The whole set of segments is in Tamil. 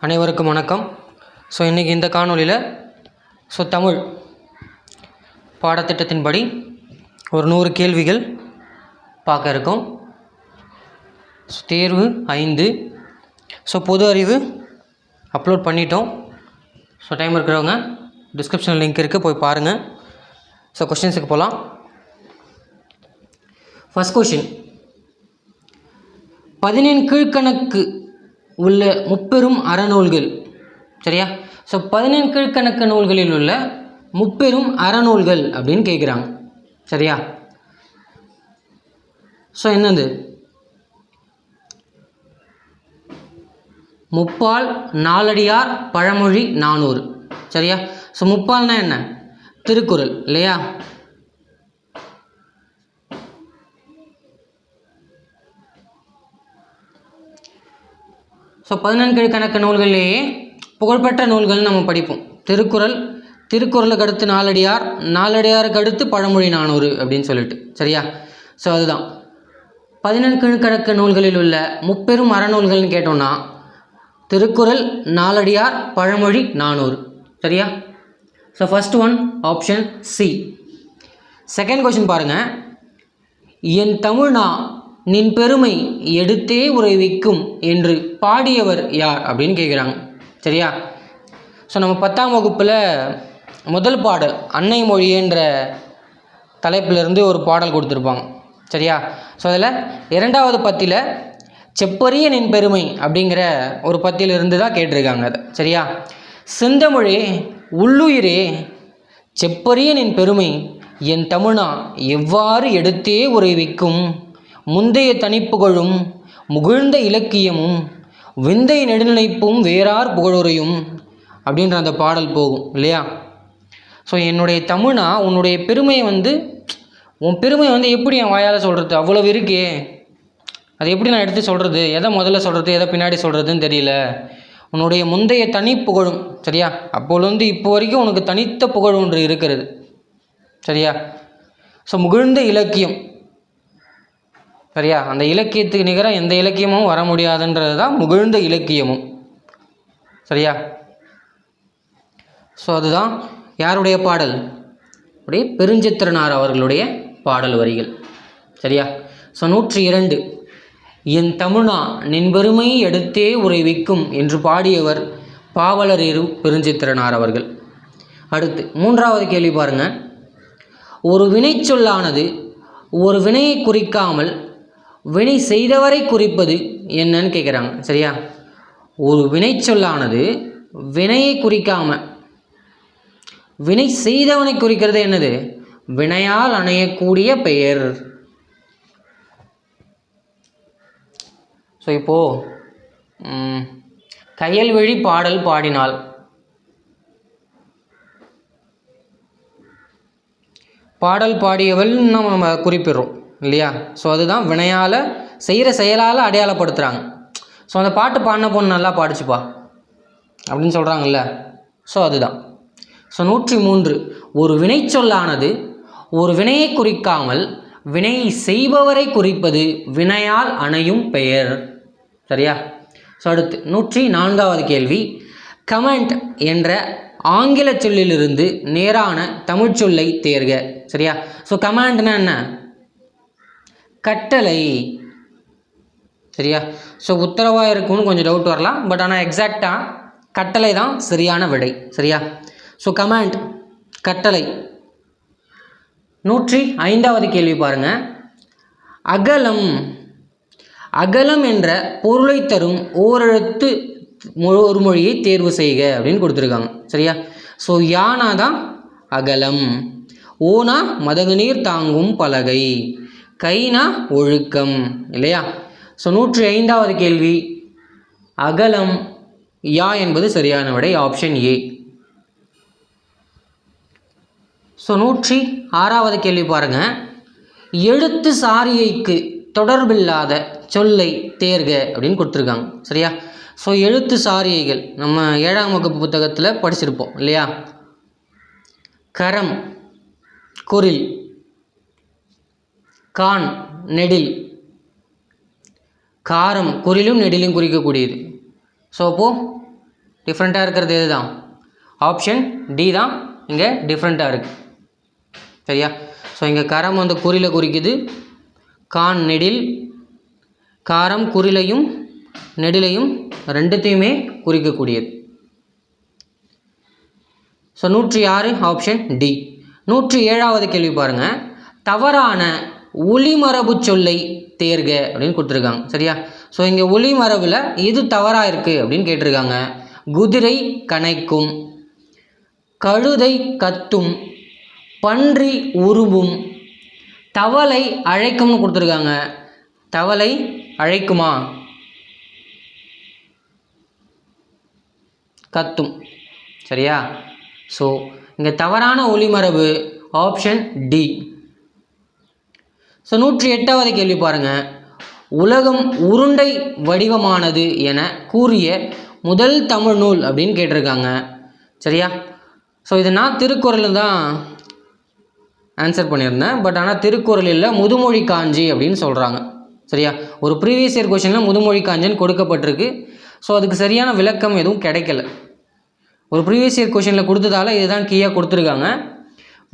அனைவருக்கும் வணக்கம். இன்றைக்கி இந்த காணொலியில் தமிழ் பாடத்திட்டத்தின்படி ஒரு 100 கேள்விகள் பார்க்க இருக்கோம். தேர்வு 5. பொது அறிவு அப்லோட் பண்ணிட்டோம். டைம் இருக்கிறவங்க டிஸ்கிரிப்ஷன் லிங்க் இருக்குது, போய் பாருங்கள். கொஸ்டின்ஸுக்கு போகலாம். ஃபர்ஸ்ட் கொஷின், 14 கீழ்கணக்கு உள்ள முப்பெரும் அறநூல்கள். சரியா? 14 கீழ்கணக்கு நூல்களில் உள்ள முப்பெரும் அறநூல்கள் அப்படின்னு கேட்குறாங்க. சரியா? என்னது? முப்பால், நாலடியார், பழமொழி, 400. சரியா? முப்பால்னா என்ன? திருக்குறள் இல்லையா? ஸோ 14 கீழ்கணக்கு நூல்களிலேயே புகழ்பெற்ற நூல்கள் நம்ம படிப்போம். திருக்குறளுக்கு அடுத்து நாலடியார், நாலடியாருக்கு அடுத்து பழமொழி 400 அப்படின்னு சொல்லிட்டு. சரியா? அதுதான் 14 கீழ்கணக்கு நூல்களில் உள்ள முப்பெரும் அறநூல்கள்னு கேட்டோம்னா திருக்குறள், நாலடியார், பழமொழி, 400. சரியா? First one option C. Second question பாருங்கள். என் தமிழ்னா நின் பெருமை எடுத்தே உரைவிக்கும் என்று பாடியவர் யார் அப்படின்னு கேட்குறாங்க. சரியா? நம்ம 10ஆம் வகுப்பில் முதல் பாடல் அன்னை மொழின்ற தலைப்பிலிருந்து ஒரு பாடல் கொடுத்துருப்பாங்க. சரியா? அதில் 2வது பத்தியில் செப்பரிய நின் பெருமை அப்படிங்கிற ஒரு பத்தியிலிருந்து தான் கேட்டிருக்காங்க அதை. சரியா? செந்தமிழே உள்ளுயிரே செப்பரிய நின் பெருமை என் தமிழ்னா எவ்வாறு எடுத்தே உரைவிக்கும் முந்தைய தனிப்புகழும் முகிழ்ந்த இலக்கியமும் விந்தை நெடுநினைப்பும் வேறார் புகழுரையும் அப்படின்ற அந்த பாடல் போகும் இல்லையா? என்னுடைய தமிழ்னா உன்னுடைய பெருமையை உன் பெருமையை எப்படி என் வாயால் சொல்கிறது? அவ்வளவு இருக்கே, அது எப்படி நான் எடுத்து சொல்கிறது? எதை முதல்ல சொல்கிறது, எதை பின்னாடி சொல்கிறதுன்னு தெரியல. உன்னுடைய முந்தைய தனி புகழும். சரியா? அப்போலேருந்து இப்போ வரைக்கும் உனக்கு தனித்த புகழ் ஒன்று இருக்கிறது. சரியா? முகிழ்ந்த இலக்கியம். சரியா? அந்த இலக்கியத்துக்கு நிகராக எந்த இலக்கியமும் வர முடியாதுன்றது தான் முகிழ்ந்த இலக்கியமும். சரியா? அதுதான் யாருடைய பாடல்? அப்படியே பெருஞ்சித்திரனார் அவர்களுடைய பாடல் வரிகள். சரியா? 102, என் தமிழ்னா நின் பெருமை எடுத்தே உரைவிக்கும் என்று பாடியவர் பாவலரேறு பெருஞ்சித்திரனார் அவர்கள். அடுத்து 3வது கேள்வி பாருங்க. ஒரு வினை சொல்லானது ஒரு வினையை குறிக்காமல் வினை செய்தவரை குறிப்பது என்னன்னு கேட்குறாங்க. சரியா? ஒரு வினை சொல்லானது வினையை குறிக்காம வினை செய்தவனை குறிக்கிறது என்னது? வினையால் அணையக்கூடிய பெயர். இப்போ கயல்வழி பாடல் பாடினாள். பாடல் பாடியவள் நம்ம குறிப்பிடுறோம் இல்லையா? அதுதான் வினையால் செய்கிற செயலால் அடையாளப்படுத்துகிறாங்க. அந்த பாட்டு பாடின பொண்ணு நல்லா பாடிச்சுப்பா அப்படின்னு சொல்கிறாங்கல்ல. அதுதான் 103, ஒரு வினை சொல்லானது ஒரு வினையை குறிக்காமல் வினை செய்பவரை குறிப்பது வினையால் அணையும் பெயர். சரியா? அடுத்து 104வது கேள்வி, கமெண்ட் என்ற ஆங்கில சொல்லிலிருந்து நேரான தமிழ் சொல்லை தேர்க. சரியா? கமாண்ட்னா என்ன? கட்டளை. சரியா? உத்தரவாக இருக்கும்னு கொஞ்சம் டவுட் வரலாம், பட் ஆனால் எக்ஸாக்டாக கட்டளை தான் சரியான விடை. சரியா? கமாண்ட் கட்டளை. 105வது கேள்வி பாருங்க. அகலம். அகலம் என்ற பொருளை தரும் ஓரெழுத்து ஒரு மொழியை தேர்வு செய்க அப்படின்னு கொடுத்துருக்காங்க. சரியா? யானா தான் அகலம், ஓனா மதகுநீர் தாங்கும் பலகை, கைனா ஒழுக்கம் இல்லையா? 105வது கேள்வி அகலம், யா என்பது சரியான விடை, ஆப்ஷன் ஏ. 106வது கேள்வி பாருங்க. எழுத்து சாரியைக்கு தொடர்பில்லாத சொல்லை தேர்க அப்படின்னு கொடுத்துருக்காங்க. சரியா? எழுத்து சாரியைகள் நம்ம 7ஆம் வகுப்பு புத்தகத்தில் படிச்சிருப்போம் இல்லையா? கரம் குரில், கான் நெடில், காரம் குறிலும் நெடிலும் குறிக்கக்கூடியது. அப்போது டிஃப்ரெண்ட்டாக இருக்கிறது எது தான்? ஆப்ஷன் டி தான் இங்கே டிஃப்ரெண்ட்டாக இருக்குது. சரியா? ஸோ இங்கே கரம் வந்து குறில குறிக்குது, கான் நெடில், காரம் குறிலையும் நெடிலையும் ரெண்டுத்தையுமே குறிக்கக்கூடியது. So 106 option D. 107வது கேள்வி பாருங்கள். தவறான ஒளிமரபு சொல்லை தேர்க அப்படின்னு கொடுத்துருக்காங்க. சரியா? ஸோ இங்கே ஒளிமரபில் எது தவறாக இருக்குது அப்படின்னு கேட்டிருக்காங்க. குதிரை கனைக்கும், கழுதை கத்தும், பன்றி உருவும், தவளை அழைக்கும்னு கொடுத்துருக்காங்க. தவளை அழைக்குமா? கத்தும். சரியா? ஸோ இங்கே தவறான ஒளிமரபு ஆப்ஷன் டி. ஸோ 108வது கேள்வி பாருங்கள். உலகம் உருண்டை வடிவமானது என கூறிய முதல் தமிழ் நூல் அப்படின்னு கேட்டிருக்காங்க. சரியா? ஸோ இது நான் திருக்குறள் தான் ஆன்சர் பண்ணியிருந்தேன். பட் ஆனால் திருக்குறள் இல்லை, முதுமொழி காஞ்சி அப்படின்னு சொல்கிறாங்க. சரியா? ஒரு ப்ரீவியஸ் இயர் கொஷனில் முதுமொழி காஞ்சின்னு கொடுக்கப்பட்டிருக்கு. ஸோ அதுக்கு சரியான விளக்கம் எதுவும் கிடைக்கல. ஒரு ப்ரீவியஸ் இயர் கொஷனில் கொடுத்ததால இதுதான் கீயாக கொடுத்துருக்காங்க.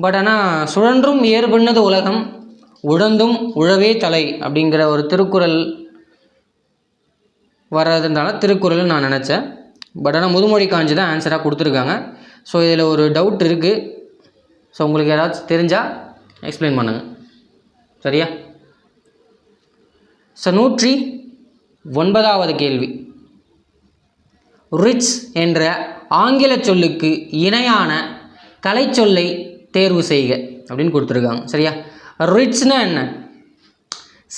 பட் ஆனால் சுழன்றும் ஏற்பண்ணது உலகம், உழந்தும் உழவே தலை அப்படிங்கிற ஒரு திருக்குறள் வர்றதுனால திருக்குறள்னு நான் நினச்சேன். பட் ஆனால் முதுமொழி காஞ்சி தான் ஆன்சராக கொடுத்துருக்காங்க. ஸோ இதில் ஒரு டவுட் இருக்குது. ஸோ உங்களுக்கு ஏதாச்சும் தெரிஞ்சால் எக்ஸ்பிளைன் பண்ணுங்கள். சரியா? ஸோ 109வது கேள்வி. ரிச் என்ற ஆங்கில சொல்லுக்கு இணையான கலைச்சொல்லை தேர்வு செய்க அப்படின்னு கொடுத்துருக்காங்க. சரியா? ரிச்னா என்ன?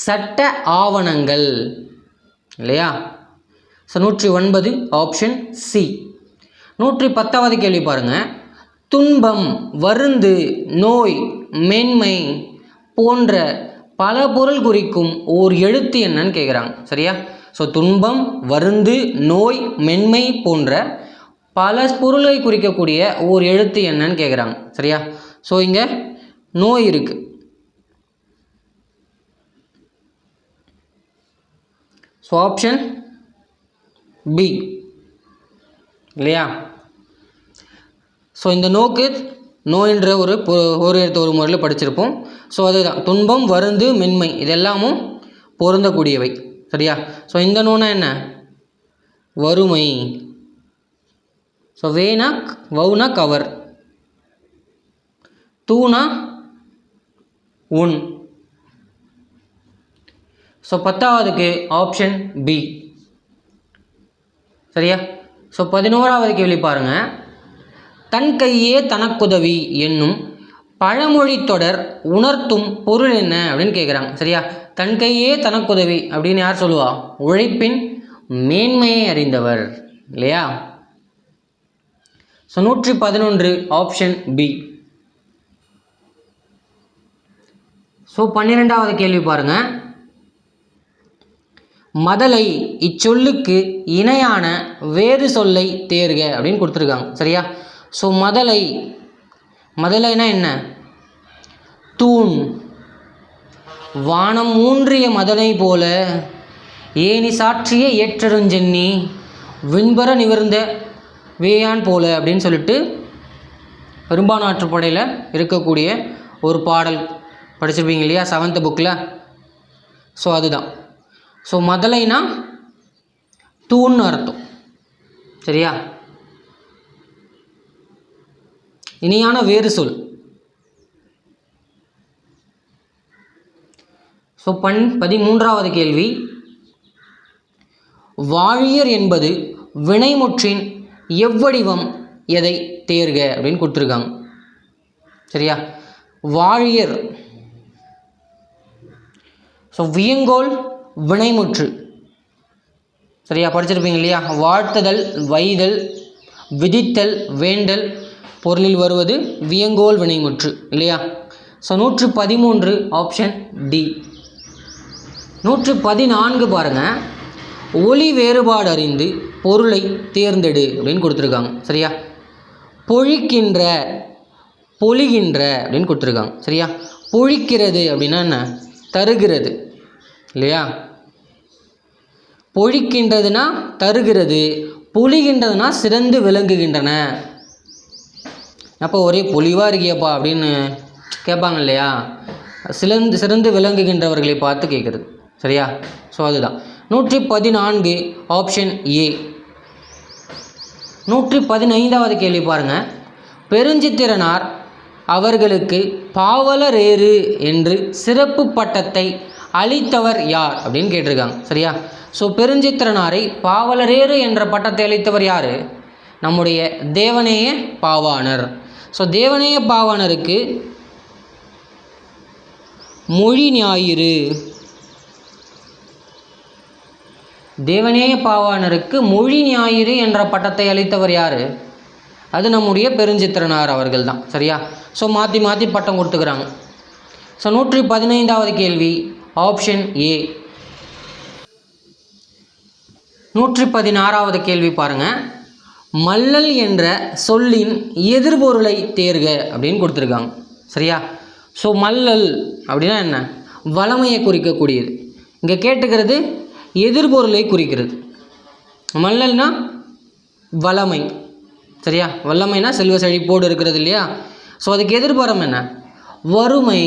சட்ட ஆவணங்கள் இல்லையா? So 109 option C. 110வது கேள்வி பாருங்கள். துன்பம், வருந்து, நோய், மென்மை போன்ற பல பொருள் குறிக்கும் ஓர் எழுத்து என்னன்னு கேட்குறாங்க. சரியா? ஸோ துன்பம், வருந்து, நோய், மென்மை போன்ற பல பொருளை குறிக்கக்கூடிய ஓர் எழுத்து என்னன்னு கேட்குறாங்க. சரியா? ஸோ இங்கே நோய் இருக்குது. ஸோ ஆப்ஷன் பி இல்லையா? ஸோ இந்த நோக்கு நோயின்ற ஒரு எழுத்து ஒரு முறையில் படிச்சிருப்போம். ஸோ அதுதான் துன்பம், வருந்து, மென்மை இதெல்லாமும் பொருந்தக்கூடியவை. சரியா? ஸோ இந்த நோனா என்ன? வறுமை. ஸோ வேனா வவுனா கவர், தூணா உன். ஸோ 10வதுக்கு ஆப்ஷன் பி. சரியா? ஸோ 11வது கேள்வி பாருங்கள். தன் கையே தனக்குதவி என்னும் பழமொழி தொடர் உணர்த்தும் பொருள் என்ன அப்படின்னு கேட்குறாங்க. சரியா? தன் கையே தனக்குதவி அப்படின்னு யார் சொல்லுவா? உழைப்பின் மேன்மையை அறிந்தவர் இல்லையா? So 111 option B. ஸோ 12வது கேள்வி பாருங்கள். மதலை இச்சொல்லுக்கு இணையான வேறு சொல்லை தேர்க அப்படின்னு கொடுத்துருக்காங்க. சரியா? ஸோ மதலைனா என்ன? தூண். வானம் ஊன்றிய மதலை போல ஏனி சாற்றிய ஏற்றருஞ்சென்னி விண்பர நிவர்ந்த வேயான் போல அப்படின்னு சொல்லிட்டு பெரும்பானாற்றுப்படையில் இருக்கக்கூடிய ஒரு பாடல் படிச்சிருப்பீங்க இல்லையா 7th புக்கில்? ஸோ அதுதான். ஸோ மதலைனா தூண்னு அர்த்தம். சரியா? இனியான வேறு சொல். ஸோ 13வது கேள்வி. வாழியர் என்பது வினைமுற்றின் எவ்வடிவம் எதை தேர்க அப்படின்னு கொடுத்துருக்காங்க. சரியா? வாழியர். ஸோ வியங்கோல் வினைமுற்று. சரியா? படிச்சிருப்பீங்க இல்லையா? வாழ்த்துதல், வைதல், விதித்தல், வேண்டல் பொருளில் வருவது வியங்கோல் வினைமுற்று இல்லையா? So 113 option D. 114 பாருங்கள். ஒலி வேறுபாடு அறிந்து பொருளை தேர்ந்தெடு அப்படின்னு கொடுத்துருக்காங்க. சரியா? பொழிக்கின்ற, பொழிகின்ற அப்படின்னு கொடுத்துருக்காங்க. சரியா? பொழிக்கிறது அப்படின்னா என்ன? தருகிறது இல்லையா? பொழிக்கின்றதுன்னா தருகிறது, பொலிகின்றதுனா சிறந்து விளங்குகின்றன. அப்போ ஒரே பொலிவாக இருக்கியப்பா அப்படின்னு கேட்பாங்க இல்லையா, சிறந்து விளங்குகின்றவர்களை பார்த்து கேட்குறது. சரியா? ஸோ அதுதான் 114 ஆப்ஷன் ஏ. 115வது கேள்வி பாருங்கள். பெருஞ்சித்திரனார் அவர்களுக்கு பாவலரேறு என்று சிறப்பு பட்டத்தை அளித்தவர் யார் அப்படின்னு கேட்டிருக்காங்க. சரியா? ஸோ பெருஞ்சித்திரனாரை பாவலரேறு என்ற பட்டத்தை அளித்தவர் யார்? நம்முடைய தேவநேய பாவாணர். ஸோ தேவநேய பாவாணருக்கு மொழி ஞாயிறு, தேவநேய பாவாணருக்கு மொழி ஞாயிறு என்ற பட்டத்தை அளித்தவர் யார்? அது நம்முடைய பெருஞ்சித்திரனார் அவர்கள் தான். சரியா? ஸோ மாற்றி மாற்றி பட்டம் கொடுத்துக்கிறாங்க. ஸோ 115வது கேள்வி ஆப்ஷன் ஏ. 116வது கேள்வி பாருங்கள். மல்லல் என்ற சொல்லின் எதிர்பொருளை தேர்க அப்படின்னு கொடுத்துருக்காங்க. சரியா? ஸோ மல்லல் அப்படின்னா என்ன? வளமையை குறிக்கக்கூடியது. இங்கே கேட்டுக்கிறது எதிர்பொருளை குறிக்கிறது. மல்லல்னா வளமை. சரியா? வல்லமைனா செல்வ செழிப்போடு இருக்கிறது இல்லையா? ஸோ அதுக்கு எதிர்பாரம் என்ன? வறுமை.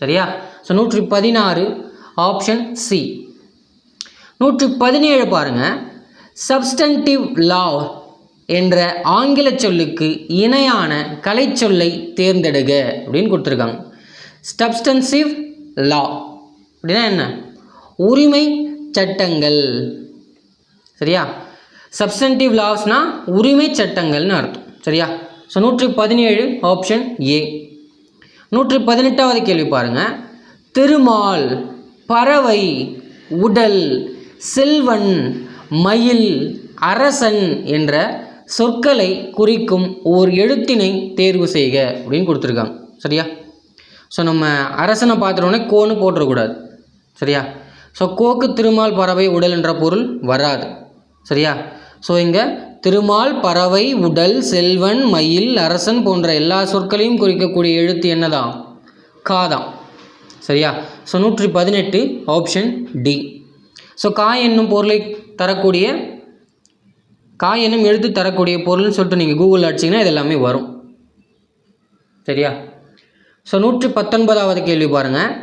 சரியா? So 116 option C. 117 பாருங்கள். சப்ஸ்டன்டிவ் லா என்ற ஆங்கில சொல்லுக்கு இணையான கலைச்சொல்லை தேர்ந்தெடுக அப்படின்னு கொடுத்துருக்காங்க. சப்ஸ்டன்சிவ் லா அப்படின்னா என்ன? உரிமை சட்டங்கள். சரியா? சப்ஸ்டன்டிவ் லாஸ்னால் உரிமை சட்டங்கள்னு அர்த்தம். சரியா? So 117 option A. 118வது கேள்வி பாருங்கள். திருமால், பறவை, உடல், செல்வன், மயில், அரசன் என்ற சொற்களை குறிக்கும் ஓர் எழுத்தினை தேர்வு செய்க அப்படின்னு கொடுத்துருக்காங்க. சரியா? ஸோ நம்ம அரசனை பார்த்துட்டோன்னே கோன்னு போட்டுறக்கூடாது. சரியா? ஸோ கோக்கு திருமால், பறவை, உடல் என்ற பொருள் வராது. சரியா? ஸோ இங்கே திருமால், பறவை, உடல், செல்வன், மயில், அரசன் போன்ற எல்லா சொற்களையும் குறிக்கக்கூடிய எழுத்து என்னதான்? காதான். சரியா? So 118 option D. ஸோ காய் என்னும் பொருளை தரக்கூடிய, காய் என்னும் எழுத்து தரக்கூடிய பொருள்னு சொல்லிட்டு நீங்கள் கூகுளில் அடிச்சிங்கன்னா இது எல்லாமே வரும். சரியா? ஸோ 119வது கேள்வி பாருங்கள்.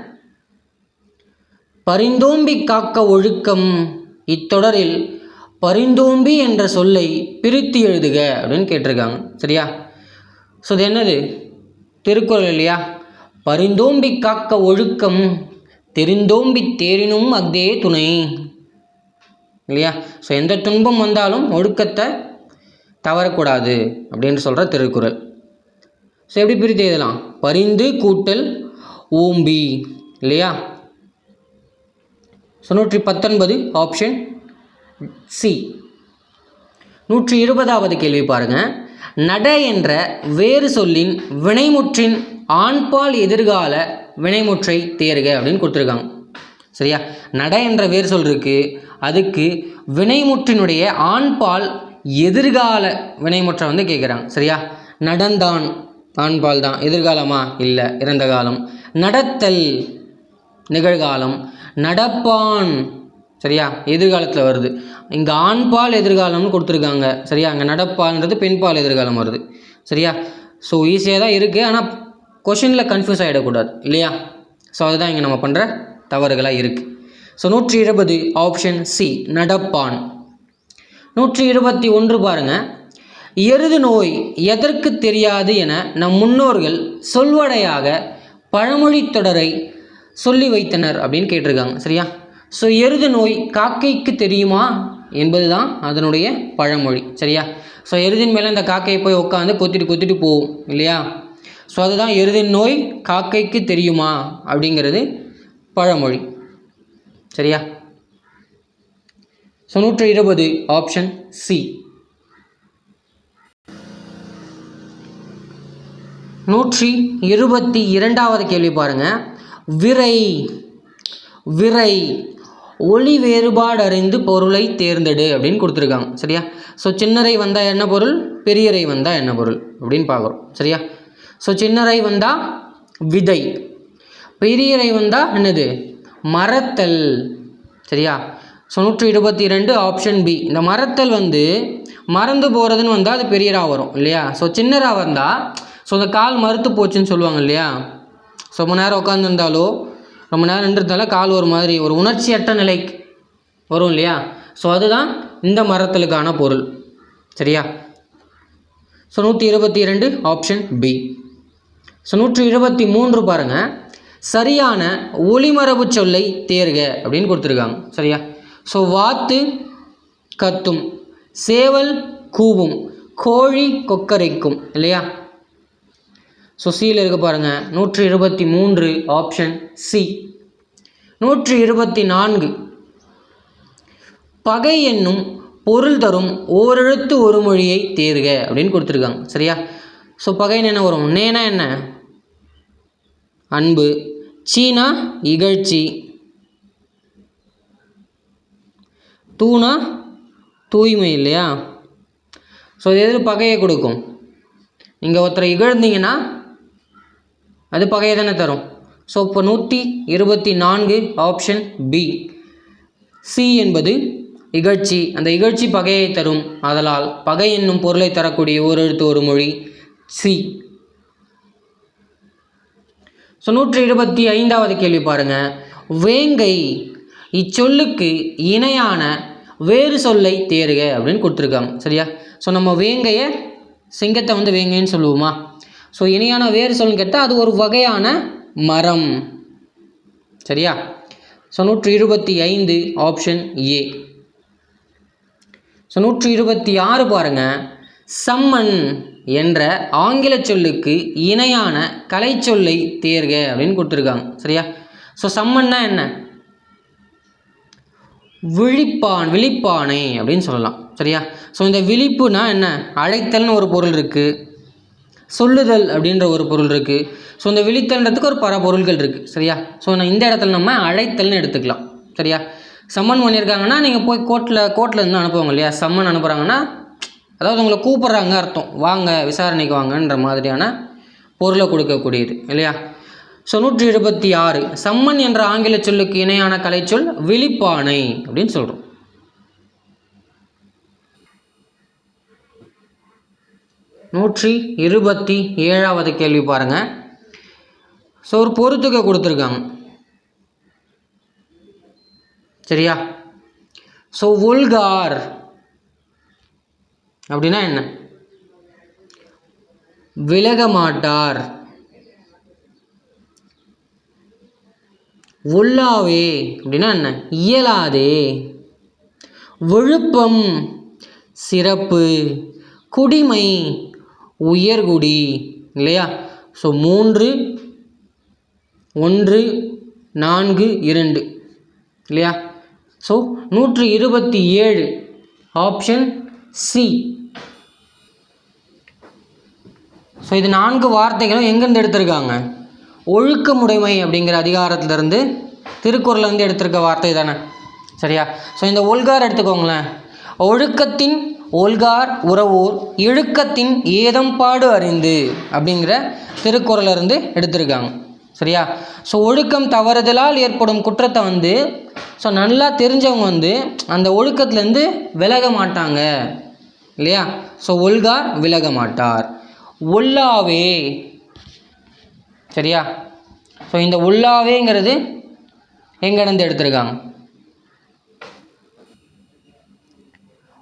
பரிந்தோம்பி காக்க ஒழுக்கம் இத்தொடரில் பரிந்தோம்பி என்ற சொல்லை பிரித்து எழுதுக அப்படின்னு கேட்டிருக்காங்க. சரியா? ஸோ இது என்னது? திருக்குறள் இல்லையா? பரிந்தோம்பி காக்க ஒழுக்கம் தெரிந்தோம்பி தேரினும் அக்தே துணை இல்லையா? ஸோ எந்த துன்பம் வந்தாலும் ஒழுக்கத்தை தவறக்கூடாது அப்படின்னு சொல்கிற திருக்குறள். ஸோ எப்படி பிரித்து எழுதலாம்? பரிந்து கூட்டல் ஓம்பி இல்லையா? So 119 option C. 120வது கேள்வி பாருங்கள். நட என்ற வேறு சொல்லின் வினைமுற்றின் ஆண்பால் எதிர்கால வினைமுற்றை தேர்க அப்படின்னு கொடுத்துருக்காங்க. சரியா? நட என்ற வேறு சொல் இருக்குது, அதுக்கு வினைமுற்றினுடைய ஆண்பால் எதிர்கால வினைமுற்றை வந்து கேட்குறாங்க. சரியா? நடந்தான் ஆண்பால் தான், எதிர்காலமா? இல்லை, இறந்த காலம். நடத்தல் நிகழ்காலம். நடப்பான் சரியா? எதிர்காலத்தில் வருது. இங்கே ஆண்பால் எதிர்காலம்னு கொடுத்துருக்காங்க. சரியா? அங்கே நடப்பான்றது பெண்பால் எதிர்காலம் வருது. சரியா? ஸோ ஈஸியாக தான் இருக்குது, ஆனால் கொஷினில் கன்ஃபியூஸ் ஆகிடக்கூடாது இல்லையா? ஸோ அதுதான் இங்கே நம்ம பண்ணுற தவறுகளாக இருக்குது. So 120 option C நடப்பான். 121 பாருங்கள். எருது நோய் எதற்கு தெரியாது என நம் முன்னோர்கள் சொல்வடையாக பழமொழி தொடரை சொல்லி வைத்தனர் அப்படின்னு கேட்டிருக்காங்க. சரியா? ஸோ எருது நோய் காக்கைக்கு தெரியுமா என்பது தான் அதனுடைய பழமொழி. சரியா? ஸோ எருதின் மேலே இந்த காக்கையை போய் உட்காந்து கொத்திட்டு போகும் இல்லையா? ஸோ அதுதான் எருதின் நோய் காக்கைக்கு தெரியுமா அப்படிங்கிறது பழமொழி. சரியா? So 120 option C. 122வது கேள்வி பாருங்கள். விரை விரை ஒளி வேறுபாடு அறிந்து பொருளை தேர்ந்தெடு அப்படின்னு கொடுத்துருக்காங்க. சரியா? ஸோ சின்னரை வந்தால் என்ன பொருள், பெரியரை வந்தால் என்ன பொருள் அப்படின்னு பார்க்குறோம். சரியா? ஸோ சின்னரை வந்தால் விதை, பெரியரை வந்தால் என்னது, மறத்தல். சரியா? So 122 option B. இந்த மறத்தல் வந்து மறந்து போகிறதுன்னு வந்தால் அது பெரியரா வரும் இல்லையா. ஸோ சின்னரா வந்தால் ஸோ அந்த கால் மறுத்து போச்சுன்னு சொல்லுவாங்க இல்லையா. ஸோ ரொம்ப நேரம் உட்காந்துருந்தாலோ ரொம்ப நேரம் நின்றுருந்தாலோ கால் ஒரு மாதிரி ஒரு உணர்ச்சியற்ற நிலைக்கு வரும் இல்லையா. ஸோ அதுதான் இந்த மறத்தலுக்கான பொருள். சரியா. So 122 option B. ஸோ 123 பாருங்கள், சரியான ஒளிமரபு சொல்லை தேர்க அப்படின்னு கொடுத்துருக்காங்க. சரியா. ஸோ வாத்து கத்தும், சேவல் கூவும், கோழி கொக்கரைக்கும் இல்லையா. ஸோ சியில் இருக்க பாருங்கள் 123 ஆப்ஷன் சி. 124 பகை என்னும் பொருள் தரும் ஓரெழுத்து ஒரு மொழியை தேர்க அப்படின்னு கொடுத்துருக்காங்க. சரியா. ஸோ பகைன்னு என்ன வரும்? நேனா என்ன? அன்பு. சீனா இகழ்ச்சி. தூணா தூய்மை இல்லையா. ஸோ இது எதில் பகையை கொடுக்கும்? நீங்கள் ஒருத்தரை இகழ்ந்தீங்கன்னா அது பகையை தானே தரும். ஸோ இப்போ 124 ஆப்ஷன் பி. சி என்பது இகழ்ச்சி. அந்த இகழ்ச்சி பகையை தரும். ஆதலால் பகை என்னும் பொருளை தரக்கூடிய ஓரெழுத்து ஒரு மொழி சி. ஸோ 125வது கேள்வி பாருங்கள், வேங்கை இச்சொல்லுக்கு இணையான வேறு சொல்லை தேர்க அப்படின்னு கொடுத்துருக்காங்க. சரியா. ஸோ நம்ம வேங்கையை சிங்கத்தை வந்து வேங்கைன்னு சொல்லுவோமா. ஸோ இணையான வேறு சொல்லுன்னு கேட்டால் அது ஒரு வகையான மரம். சரியா. So 125 option A. ஸோ 126 பாருங்கள், சம்மன் என்ற ஆங்கில சொல்லுக்கு இணையான கலை சொல்லை தேர்க அப்படின்னு கொடுத்துருக்காங்க. சரியா. ஸோ சம்மன்னா என்ன? விழிப்பானை அப்படின்னு சொல்லலாம். சரியா. ஸோ இந்த விழிப்புனா என்ன? அழைத்தல்னு ஒரு பொருள் இருக்குது, சொல்லுதல் அப்படின்ற ஒரு பொருள் இருக்குது. ஸோ இந்த விழித்தல்ன்றதுக்கு ஒரு பல பொருள்கள் இருக்குது. சரியா. ஸோ நான் இந்த இடத்துல நம்ம அழைத்தல்னு எடுத்துக்கலாம். சரியா. சம்மன் பண்ணியிருக்காங்கன்னா நீங்கள் போய் கோர்ட்டில் இருந்து அனுப்புவாங்க இல்லையா. சம்மன் அனுப்புகிறாங்கன்னா அதாவது உங்களை கூப்பிட்றாங்க அர்த்தம், வாங்க விசாரணைக்கு வாங்கன்ற மாதிரியான பொருளை கொடுக்கக்கூடியது இல்லையா. ஸோ 126 சம்மன் என்ற ஆங்கில சொல்லுக்கு இணையான கலைச்சொல் விழிப்பானை அப்படின்னு சொல்கிறோம். நூற்றி 27வது கேள்வி பாருங்கள். ஸோ ஒரு பொறுத்துக்க கொடுத்துருக்காங்க. சரியா. ஸோ ஒல்கார் அப்படின்னா என்ன? விலக மாட்டார். ஒல்லாவே அப்படின்னா என்ன? இயலாதே. விழுப்பம் சிறப்பு. குடிமை உயர்குடி இல்லையா. ஸோ 3 1 4 2 இல்லையா. So 127 option C. ஸோ இது 4 வார்த்தைகளும் எங்கேருந்து எடுத்திருக்காங்க? ஒழுக்கமுடைமை அப்படிங்கிற அதிகாரத்திலிருந்து திருக்குறள்லேருந்து எடுத்திருக்க வார்த்தை தானே. சரியா. ஸோ இந்த ஒல்கார் எடுத்துக்கோங்களேன். ஒழுக்கத்தின் ஒல்கார் உறவோர் இழுக்கத்தின் ஏதம்பாடு அறிந்து அப்படிங்கிற திருக்குறளிலிருந்து எடுத்திருக்காங்க. சரியா. ஸோ ஒழுக்கம் தவறுதலால் ஏற்படும் குற்றத்தை வந்து ஸோ நல்லா தெரிஞ்சவங்க வந்து அந்த ஒழுக்கத்துலேருந்து விலக மாட்டாங்க இல்லையா. ஸோ ஒல்கார் விலக மாட்டார். ஒல்லாவே. சரியா. ஸோ இந்த ஒல்லாவேங்கிறது எங்கேருந்து எடுத்திருக்காங்க?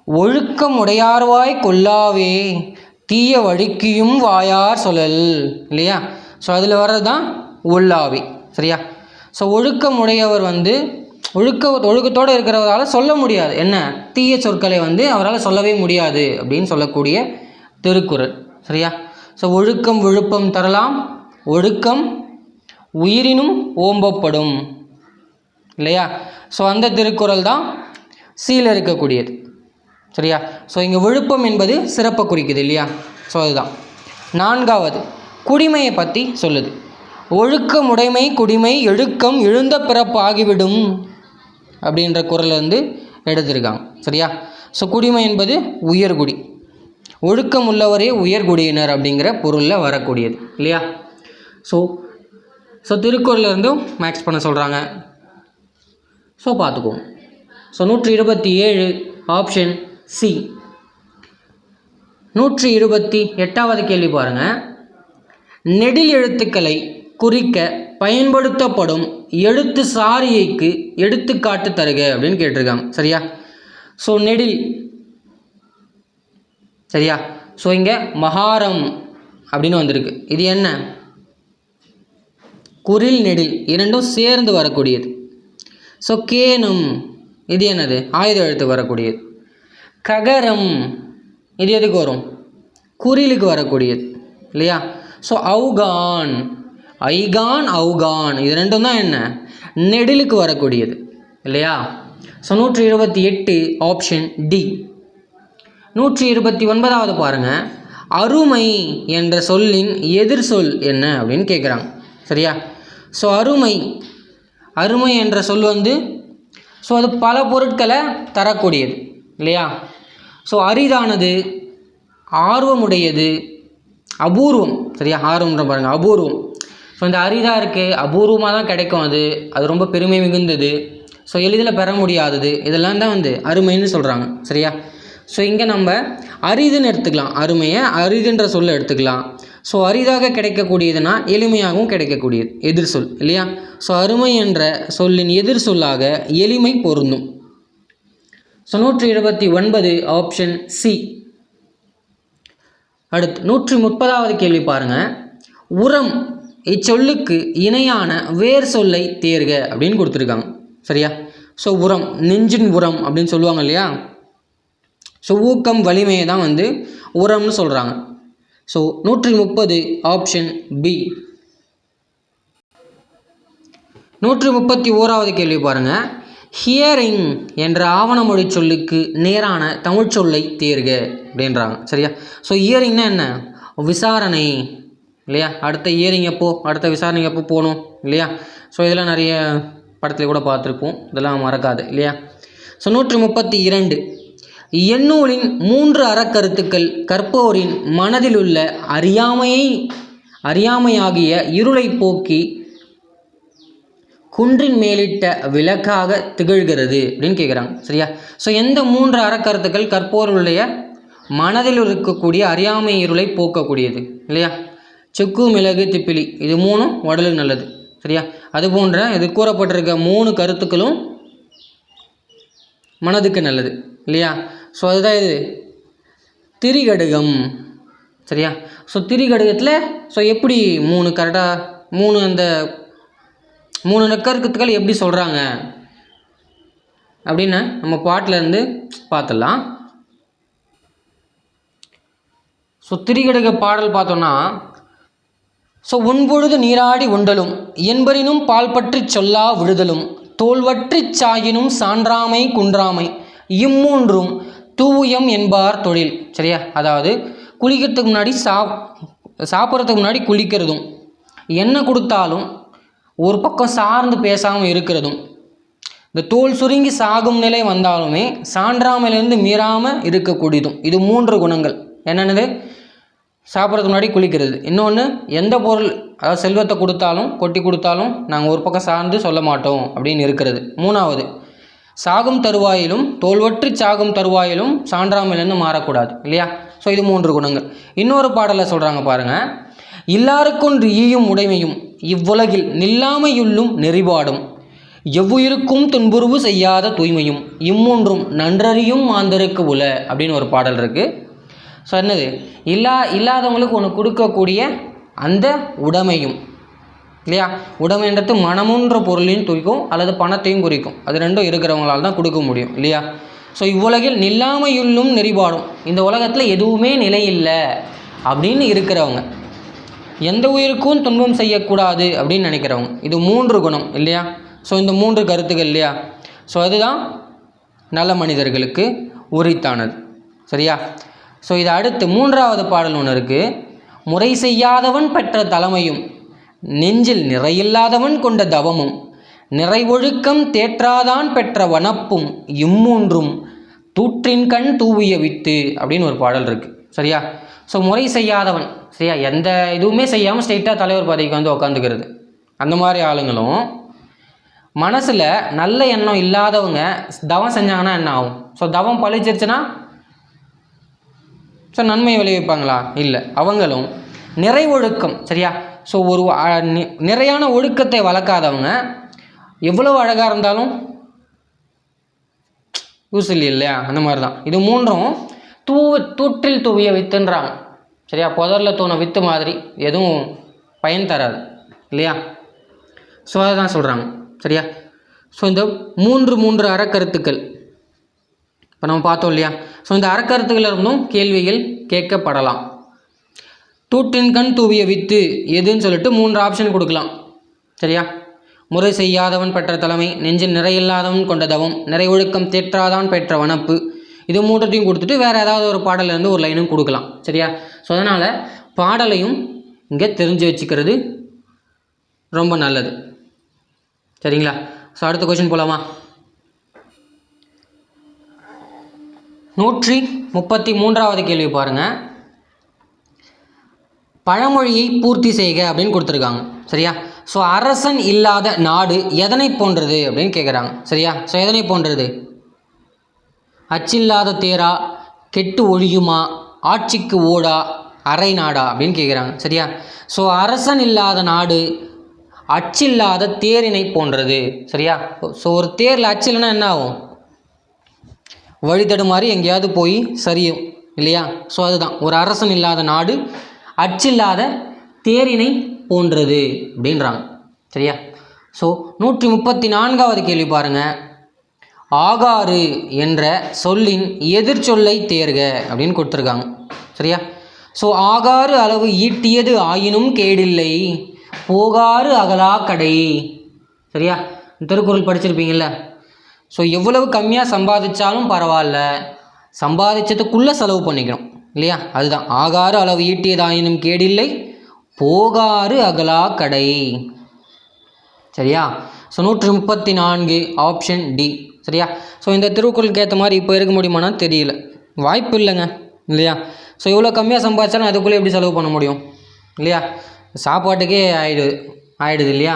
ஒழுக்கம் உடையார்வாய் கொல்லாவே தீய வழுக்கியும் வாயார் சொல்லல் இல்லையா. ஸோ அதில் வர்றது தான் ஒல்லாவே. சரியா. ஸோ ஒழுக்கம் உடையவர் வந்து ஒழுக்கத்தோடு இருக்கிறவரால் சொல்ல முடியாது என்ன தீய சொற்களை வந்து அவரால் சொல்லவே முடியாது அப்படின்னு சொல்லக்கூடிய திருக்குறள். சரியா. ஸோ ஒழுக்கம் விழுப்பம் தரலாம், ஒழுக்கம் உயிரினும் ஓம்பப்படும் இல்லையா. ஸோ அந்த திருக்குறள் தான் சீல இருக்கக்கூடியது. சரியா. ஸோ இங்கே விழுப்பம் என்பது சிறப்பை குறிக்குது இல்லையா. ஸோ அதுதான். 4வது குடிமையை பற்றி சொல்லுது. ஒழுக்கமுடைமை குடிமை எழுக்கம் எழுந்த பிறப்பு ஆகிவிடும் அப்படின்ற குறள்லேருந்து எடுத்திருக்காங்க. சரியா. ஸோ குடிமை என்பது உயர்குடி, ஒழுக்கம் உள்ளவரே உயர்குடியினர் அப்படிங்கிற பொருளில் வரக்கூடியது இல்லையா. ஸோ திருக்குறள்லேருந்தும் மேக்ஸ் பண்ண சொல்கிறாங்க. ஸோ பார்த்துக்குவோம். So 127 option C. 128வது கேள்வி பாருங்கள். நெடில் எழுத்துக்களை குறிக்க பயன்படுத்தப்படும் எழுத்து சாரியைக்கு எடுத்துக்காட்டு தருக அப்படின்னு கேட்டிருக்காங்க. சரியா? ஸோ நெடில், சரியா? ஸோ இங்கே மகாரம் அப்படின்னு வந்திருக்கு. இது என்ன? குறில் நெடில் இரண்டும் சேர்ந்து வரக்கூடியது. ஸோ கேனம், இது என்னது? ஆயுத எழுத்து வரக்கூடியது. ககரம், இது எதுக்கு வரும்? குறிலுக்கு வரக்கூடியது இல்லையா? ஸோ அவுகான், ஐகான், அவுகான், இது ரெண்டும் தான் என்ன? நெடிலுக்கு வரக்கூடியது இல்லையா? So 128 option D. 129வது பாருங்கள். அருமை என்ற சொல்லின் எதிர் சொல் என்ன அப்படின்னு கேட்குறாங்க. சரியா? ஸோ அருமை என்ற சொல் ஸோ அது பல பொருட்களை தரக்கூடியது இல்லையா? ஸோ அரிதானது, ஆர்வமுடையது, அபூர்வம். சரியா? ஆர்வம்ன்ற பாருங்கள், அபூர்வம். ஸோ இந்த அரிதாக இருக்குது, அபூர்வமாக தான் கிடைக்கும், அது ரொம்ப பெருமை மிகுந்தது, ஸோ எளிதில் பெற முடியாதது, இதெல்லாம் தான் அருமைன்னு சொல்கிறாங்க. சரியா? ஸோ இங்கே நம்ம அரிதுன்னு எடுத்துக்கலாம். அருமையை அரிதுன்ற சொல்லை எடுத்துக்கலாம். ஸோ அரிதாக கிடைக்கக்கூடியதுன்னா எளிமையாகவும் கிடைக்கக்கூடியது எதிர் சொல் இல்லையா? ஸோ அருமை என்ற சொல்லின் எதிர் சொல்லாக எளிமை பொருந்தும். So 129 option C. அடுத்து 130வது கேள்வி பாருங்கள். உரம் இச்சொல்லுக்கு இணையான வேர் சொல்லை தேர்க அப்படின்னு கொடுத்துருக்காங்க. சரியா? ஸோ உரம், நெஞ்சின் உரம் அப்படின்னு சொல்லுவாங்க இல்லையா? ஸோ ஊக்கம், வலிமையை தான் உரம்னு சொல்கிறாங்க. So 130 option B. 131வது கேள்வி பாருங்கள். ஹியரிங் என்ற ஆவணமொழி சொல்லுக்கு நேரான தமிழ் சொல்லை தேர்க அப்படின்றாங்க. சரியா? ஸோ ஹியரிங்னா என்ன? விசாரணை இல்லையா? அடுத்த ஹியரிங் எப்போ, அடுத்த விசாரணை எப்போ போகணும் இல்லையா? ஸோ இதெல்லாம் நிறைய படத்தில் கூட பார்த்துருப்போம், இதெல்லாம் மறக்காது இல்லையா? ஸோ 132 எந்நூலின் 3 அறக்கருத்துக்கள் கற்போரின் மனதில் உள்ள அறியாமையாகிய இருளை போக்கி குன்றின் மேலிட்ட விளக்காக திகழ்கிறது அப்படின்னு கேட்குறாங்க. சரியா? ஸோ எந்த 3 அறக்கருத்துக்கள் கற்போருடைய மனதில் இருக்கக்கூடிய அறியாமை இருளை போக்கக்கூடியது இல்லையா? சுக்கு, மிளகு, திப்பிலி, இது 3ம் உடலுக்கு நல்லது. சரியா? அது போன்ற இது கூறப்பட்டிருக்க 3 கருத்துக்களும் மனதுக்கு நல்லது இல்லையா? ஸோ அதுதான் இது திரிகடுகம். சரியா? ஸோ திரிகடுகத்தில் ஸோ எப்படி 3 கரெக்டாக 3 நக்கருத்துக்கள் எப்படி சொல்கிறாங்க அப்படின்னு நம்ம பாட்டிலேருந்து பார்த்துடலாம். ஸோ திரிகடுக பாடல் பார்த்தோன்னா, ஸோ உன்பொழுது நீராடி உண்டலும் என்பரினும் பால் பற்றி சொல்லா விடுதலும் தோல்வற்றி சாயினும் சான்றாமை குன்றாமை இம்மூன்றும் தூயம் என்பார் தொழில். சரியா? அதாவது குளிக்கிறதுக்கு முன்னாடி சாப்பிட்றதுக்கு முன்னாடி குளிக்கிறதும், எண்ணெய் கொடுத்தாலும் ஒரு பக்கம் சார்ந்து பேசாமல் இருக்கிறதும், இந்த தோல் சுருங்கி சாகும் நிலை வந்தாலுமே சான்றாமையிலேருந்து மீறாமல் இருக்கக்கூடியதும், இது 3 குணங்கள். என்னென்னது? சாப்பிட்றதுக்கு முன்னாடி குளிக்கிறது. இன்னொன்று, எந்த பொருள் அதாவது செல்வத்தை கொடுத்தாலும் கொட்டி கொடுத்தாலும் நாங்கள் ஒரு பக்கம் சார்ந்து சொல்ல மாட்டோம் அப்படின்னு இருக்கிறது. 3வது, சாகும் தருவாயிலும் தோல்வற்றி சாகும் தருவாயிலும் சான்றாமையிலேருந்து மாறக்கூடாது இல்லையா? ஸோ இது 3 குணங்கள். இன்னொரு பாடலை சொல்கிறாங்க பாருங்கள். இல்லாருக்கொன்று ஈயும் உடைமையும் இவ்வுலகில் நில்லாமையுள்ளும் நெறிபாடும் எவ்வுயிருக்கும் துன்புறுவு செய்யாத தூய்மையும் இம்மூன்றும் நன்றறியும் மாந்தருக்கு உல அப்படின்னு ஒரு பாடல் இருக்குது. ஸோ என்னது? இல்லாதவங்களுக்கு ஒன்று கொடுக்கக்கூடிய அந்த உடைமையும் இல்லையா? உடைமைன்றது மனமுன்ற பொருளையும் குறிக்கும் அல்லது பணத்தையும் குறிக்கும். அது ரெண்டும் இருக்கிறவங்களால் தான் கொடுக்க முடியும் இல்லையா? ஸோ இவ்வுலகில் நில்லாமையுள்ளும் நெறிபாடும், இந்த உலகத்தில் எதுவுமே நிலை இல்லை அப்படின்னு இருக்கிறவங்க, எந்த உயிருக்கும் துன்பம் செய்யக்கூடாது அப்படின்னு நினைக்கிறவங்க, இது 3 குணம் இல்லையா? ஸோ இந்த 3 கருத்துக்கள் இல்லையா? ஸோ அதுதான் நல்ல மனிதர்களுக்கு உரித்தானது. சரியா? ஸோ இது அடுத்து 3வது பாடல் ஒன்று இருக்குது. முறை செய்யாதவன் பெற்ற தலைமையும் நெஞ்சில் நிறையில்லாதவன் கொண்ட தவமும் நிறைவொழுக்கம் தேற்றாதான் பெற்ற வனப்பும் இம்மூன்றும் தூற்றின் கண் தூவிய வித்து அப்படின்னு ஒரு பாடல் இருக்குது. சரியா? ஸோ முறை செய்யாதவன், சரியா, எந்த இதுவுமே செய்யாமல் ஸ்ட்ரெயிட்டாக தலைவர் பதவிக்கு உட்காந்துக்கிறது, அந்த மாதிரி ஆளுங்களும் மனசில் நல்ல எண்ணம் இல்லாதவங்க தவம் செஞ்சாங்கன்னா என்ன ஆகும்? ஸோ தவம் பழிச்சிருச்சுன்னா ஸோ நன்மை விளைவிப்பாங்களா? இல்லை. அவங்களும் நிறைவொழுக்கம், சரியா? ஸோ ஒரு நிறையான ஒழுக்கத்தை வளர்க்காதவங்க எவ்வளவு அழகாக இருந்தாலும் யூஸ் இல்லை இல்லையா? அந்த மாதிரி தான் இது மூன்றும் தூற்றில் தூவிய வித்துன்றாங்க, சரியா? புதரில் தூண வித்து மாதிரி எதுவும் பயன் தராது இல்லையா? ஸோ அதை தான் சொல்கிறாங்க, சரியா? ஸோ இந்த மூன்று அறக்கருத்துக்கள் இப்போ நம்ம பார்த்தோம் இல்லையா? ஸோ இந்த அறக்கருத்துக்கள் இருந்தும் கேள்விகள் கேட்கப்படலாம். தூற்றின் கண் தூவிய வித்து எதுன்னு சொல்லிட்டு 3 ஆப்ஷன் கொடுக்கலாம், சரியா? முறை செய்யாதவன் பெற்ற தலைமை, நெஞ்சில் நிறையில்லாதவன் கொண்ட தவம், நிறை ஒழுக்கம் தேற்றாதான் பெற்ற வனப்பு, இது 3த்தையும் கொடுத்துட்டு வேறு ஏதாவது ஒரு பாடலேருந்து ஒரு லைனும் கொடுக்கலாம், சரியா? ஸோ அதனால் பாடலையும் இங்கே தெரிஞ்சு வச்சுக்கிறது ரொம்ப நல்லது, சரிங்களா? ஸோ அடுத்த கொஸ்டின் போகலாமா? 133வது கேள்வி பாருங்கள். பழமொழியை பூர்த்தி செய்க அப்படின்னு கொடுத்துருக்காங்க, சரியா? ஸோ அரசன் இல்லாத நாடு எதனை போன்றது அப்படின்னு கேட்குறாங்க, சரியா? ஸோ எதனை போன்றது? அச்சில்லாத தேரா, கெட்டு ஒழியுமா, ஆட்சிக்கு ஓடா, அரை நாடா அப்படின்னு கேட்குறாங்க, சரியா? ஸோ அரசன் இல்லாத நாடு அச்சில்லாத தேரினை போன்றது, சரியா? ஸோ ஒரு தேரில் அச்சு இல்லைன்னா என்ன ஆகும்? வழித்தடு மாதிரி எங்கேயாவது போய் சரியும் இல்லையா? ஸோ அதுதான் ஒரு அரசன் இல்லாத நாடு அச்சில்லாத தேரினை போன்றது அப்படின்றாங்க, சரியா? ஸோ 134வது கேள்வி பாருங்கள். ஆகாறு என்ற சொல்லின் எதிர்ச்சொல்லை தேர்க அப்படின்னு கொடுத்துருக்காங்க, சரியா? ஸோ ஆகாறு அளவு ஈட்டியது ஆயினும் கேடில்லை, போகாறு அகலா கடை, சரியா? திருக்குறள் படிச்சிருப்பீங்கள்ல. ஸோ எவ்வளவு கம்மியாக சம்பாதிச்சாலும் பரவாயில்ல, சம்பாதிச்சதுக்குள்ளே செலவு பண்ணிக்கணும் இல்லையா? அதுதான் ஆகாறு அளவு ஈட்டியதாயினும் கேடில்லை, போகாறு அகலா கடை, சரியா? ஸோ 134 ஆப்ஷன் டி, சரியா? ஸோ இந்த திருக்குறளுக்கு ஏற்ற மாதிரி இப்போ இருக்க முடியுமானா தெரியல, வாய்ப்பு இல்லைங்க இல்லையா? ஸோ இவ்வளோ கம்மியாக சம்பாதிச்சாலும் அதுக்குள்ளே எப்படி செலவு பண்ண முடியும் இல்லையா? சாப்பாட்டுக்கே ஆயிடுது இல்லையா?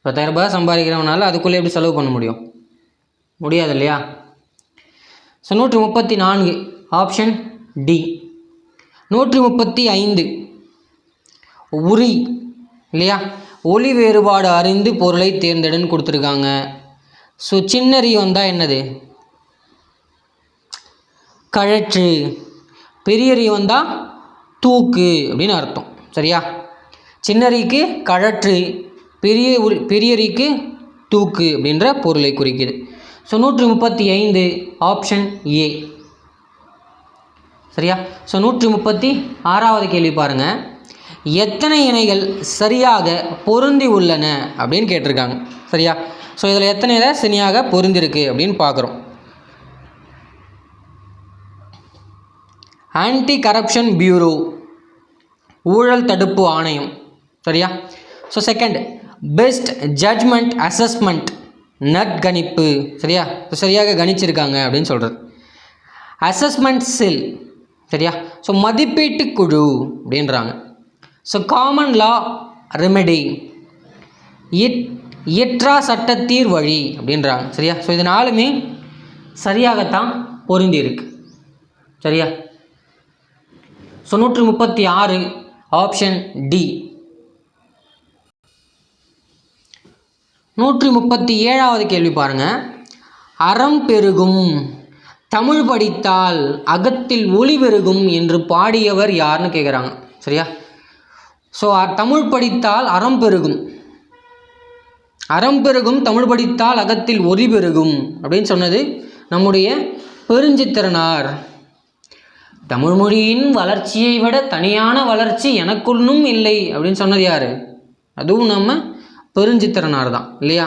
10,000 ரூபாய் சம்பாதிக்கிறவனால அதுக்குள்ளே எப்படி செலவு பண்ண முடியாது இல்லையா? So 134 option D. 135 உரி இல்லையா? ஒளி வேறுபாடு அறிந்து பொருளை தேர்ந்தெடுன்னு கொடுத்துருக்காங்க. ஸோ சின்னறி வந்தால் என்னது? கழற்று. பெரியறி வந்தால் தூக்கு அப்படின்னு அர்த்தம், சரியா? சின்னறிக்கு கழற்று, பெரியறிக்கு தூக்கு அப்படின்ற பொருளை குறிக்குது. ஸோ 135 ஆப்ஷன் ஏ, சரியா? ஸோ 136வது கேள்வி பாருங்கள். எத்தனை இணைகள் சரியாக பொருந்தி உள்ளன அப்படின்னு கேட்டிருக்காங்க, சரியா? ஸோ இதில் எத்தனை இதை சரியாக பொருந்திருக்கு அப்படின்னு பார்க்குறோம். ஆன்டி கரப்ஷன் பியூரோ, ஊழல் தடுப்பு ஆணையம், சரியா? So second best judgment assessment, நற்கணிப்பு, சரியா? ஸோ சரியாக கணிச்சிருக்காங்க அப்படின்னு சொல்கிறது. அசஸ்மெண்ட் செல், சரியா? ஸோ மதிப்பீட்டு குழு அப்படின்றாங்க. ஸோ காமன் லா ரெமெடி, இயற்றா சட்டத்தீர் வழி அப்படின்றாங்க, சரியா? ஸோ இது 4மே சரியாகத்தான் பொருந்தி இருக்கு, சரியா? So 136 option D. 137வது கேள்வி பாருங்கள். அறம் பெருகும் தமிழ் படித்தால் அகத்தில் ஒளி பெருகும் என்று பாடியவர் யாருன்னு கேட்குறாங்க, சரியா? ஸோ தமிழ் படித்தால் அறம் பெருகும், அறம் பெருகும் தமிழ் படித்தால் அகத்தில் ஒளி பெருகும் அப்படின்னு சொன்னது நம்முடைய பெருஞ்சித்திரனார். தமிழ் மொழியின் வளர்ச்சியை விட தனியான வளர்ச்சி எனக்குள்ளும் இல்லை அப்படின்னு சொன்னது யார்? அதுவும் நம்ம பெருஞ்சித்திரனார் தான் இல்லையா?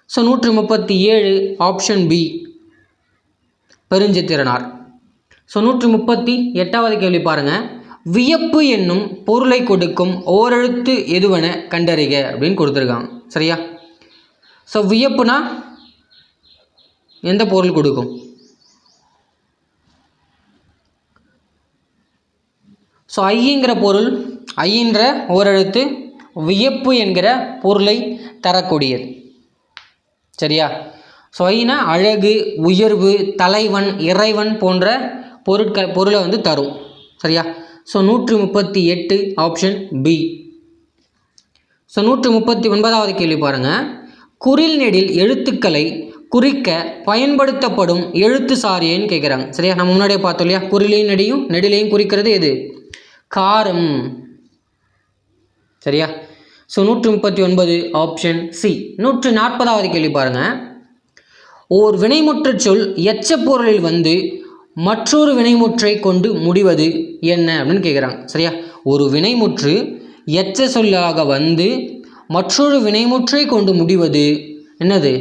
So 137 option B Perunchithiranar. So 138வது கேள்வி பாருங்கள். வியப்பு என்னும் பொருளை கொடுக்கும் ஓரெழுத்து எதுவென கண்டறிக அப்படின்னு கொடுத்துருக்காங்க, சரியா? ஸோ வியப்புனா எந்த பொருள் கொடுக்கும்? ஸோ ஐங்கிற பொருள், ஐயின்ற ஓரெழுத்து வியப்பு என்கிற பொருளை தரக்கூடியது, சரியா? ஸோ ஐனா அழகு, உயர்வு, தலைவன், இறைவன் போன்ற பொருளை வந்து தரும். சரியா? So 138 option B. ஸோ 139வது கேள்வி பாருங்கள். குறில் நெடில் எழுத்துக்களை குறிக்க பயன்படுத்தப்படும் எழுத்து சாரியன்னு கேட்குறாங்க. சரியா? நம்ம முன்னாடியே பார்த்தோம் இல்லையா, குறிலையும் நெடிலையும் குறிக்கிறது எது? காரம். சரியா? So 139 option C. 140வது கேள்வி பாருங்கள். ஓர் வினைமுற்று சொல் எச்ச பொருளில் வந்து மற்றொரு வினைமுற்றை கொண்டு முடிவது என்ன அப்படின்னு கேட்குறாங்க. சரியா? ஒரு வினைமுற்று எச்ச சொல்லாக வந்து மற்றொரு வினைமுற்றை கொண்டு முடிவது என்னது?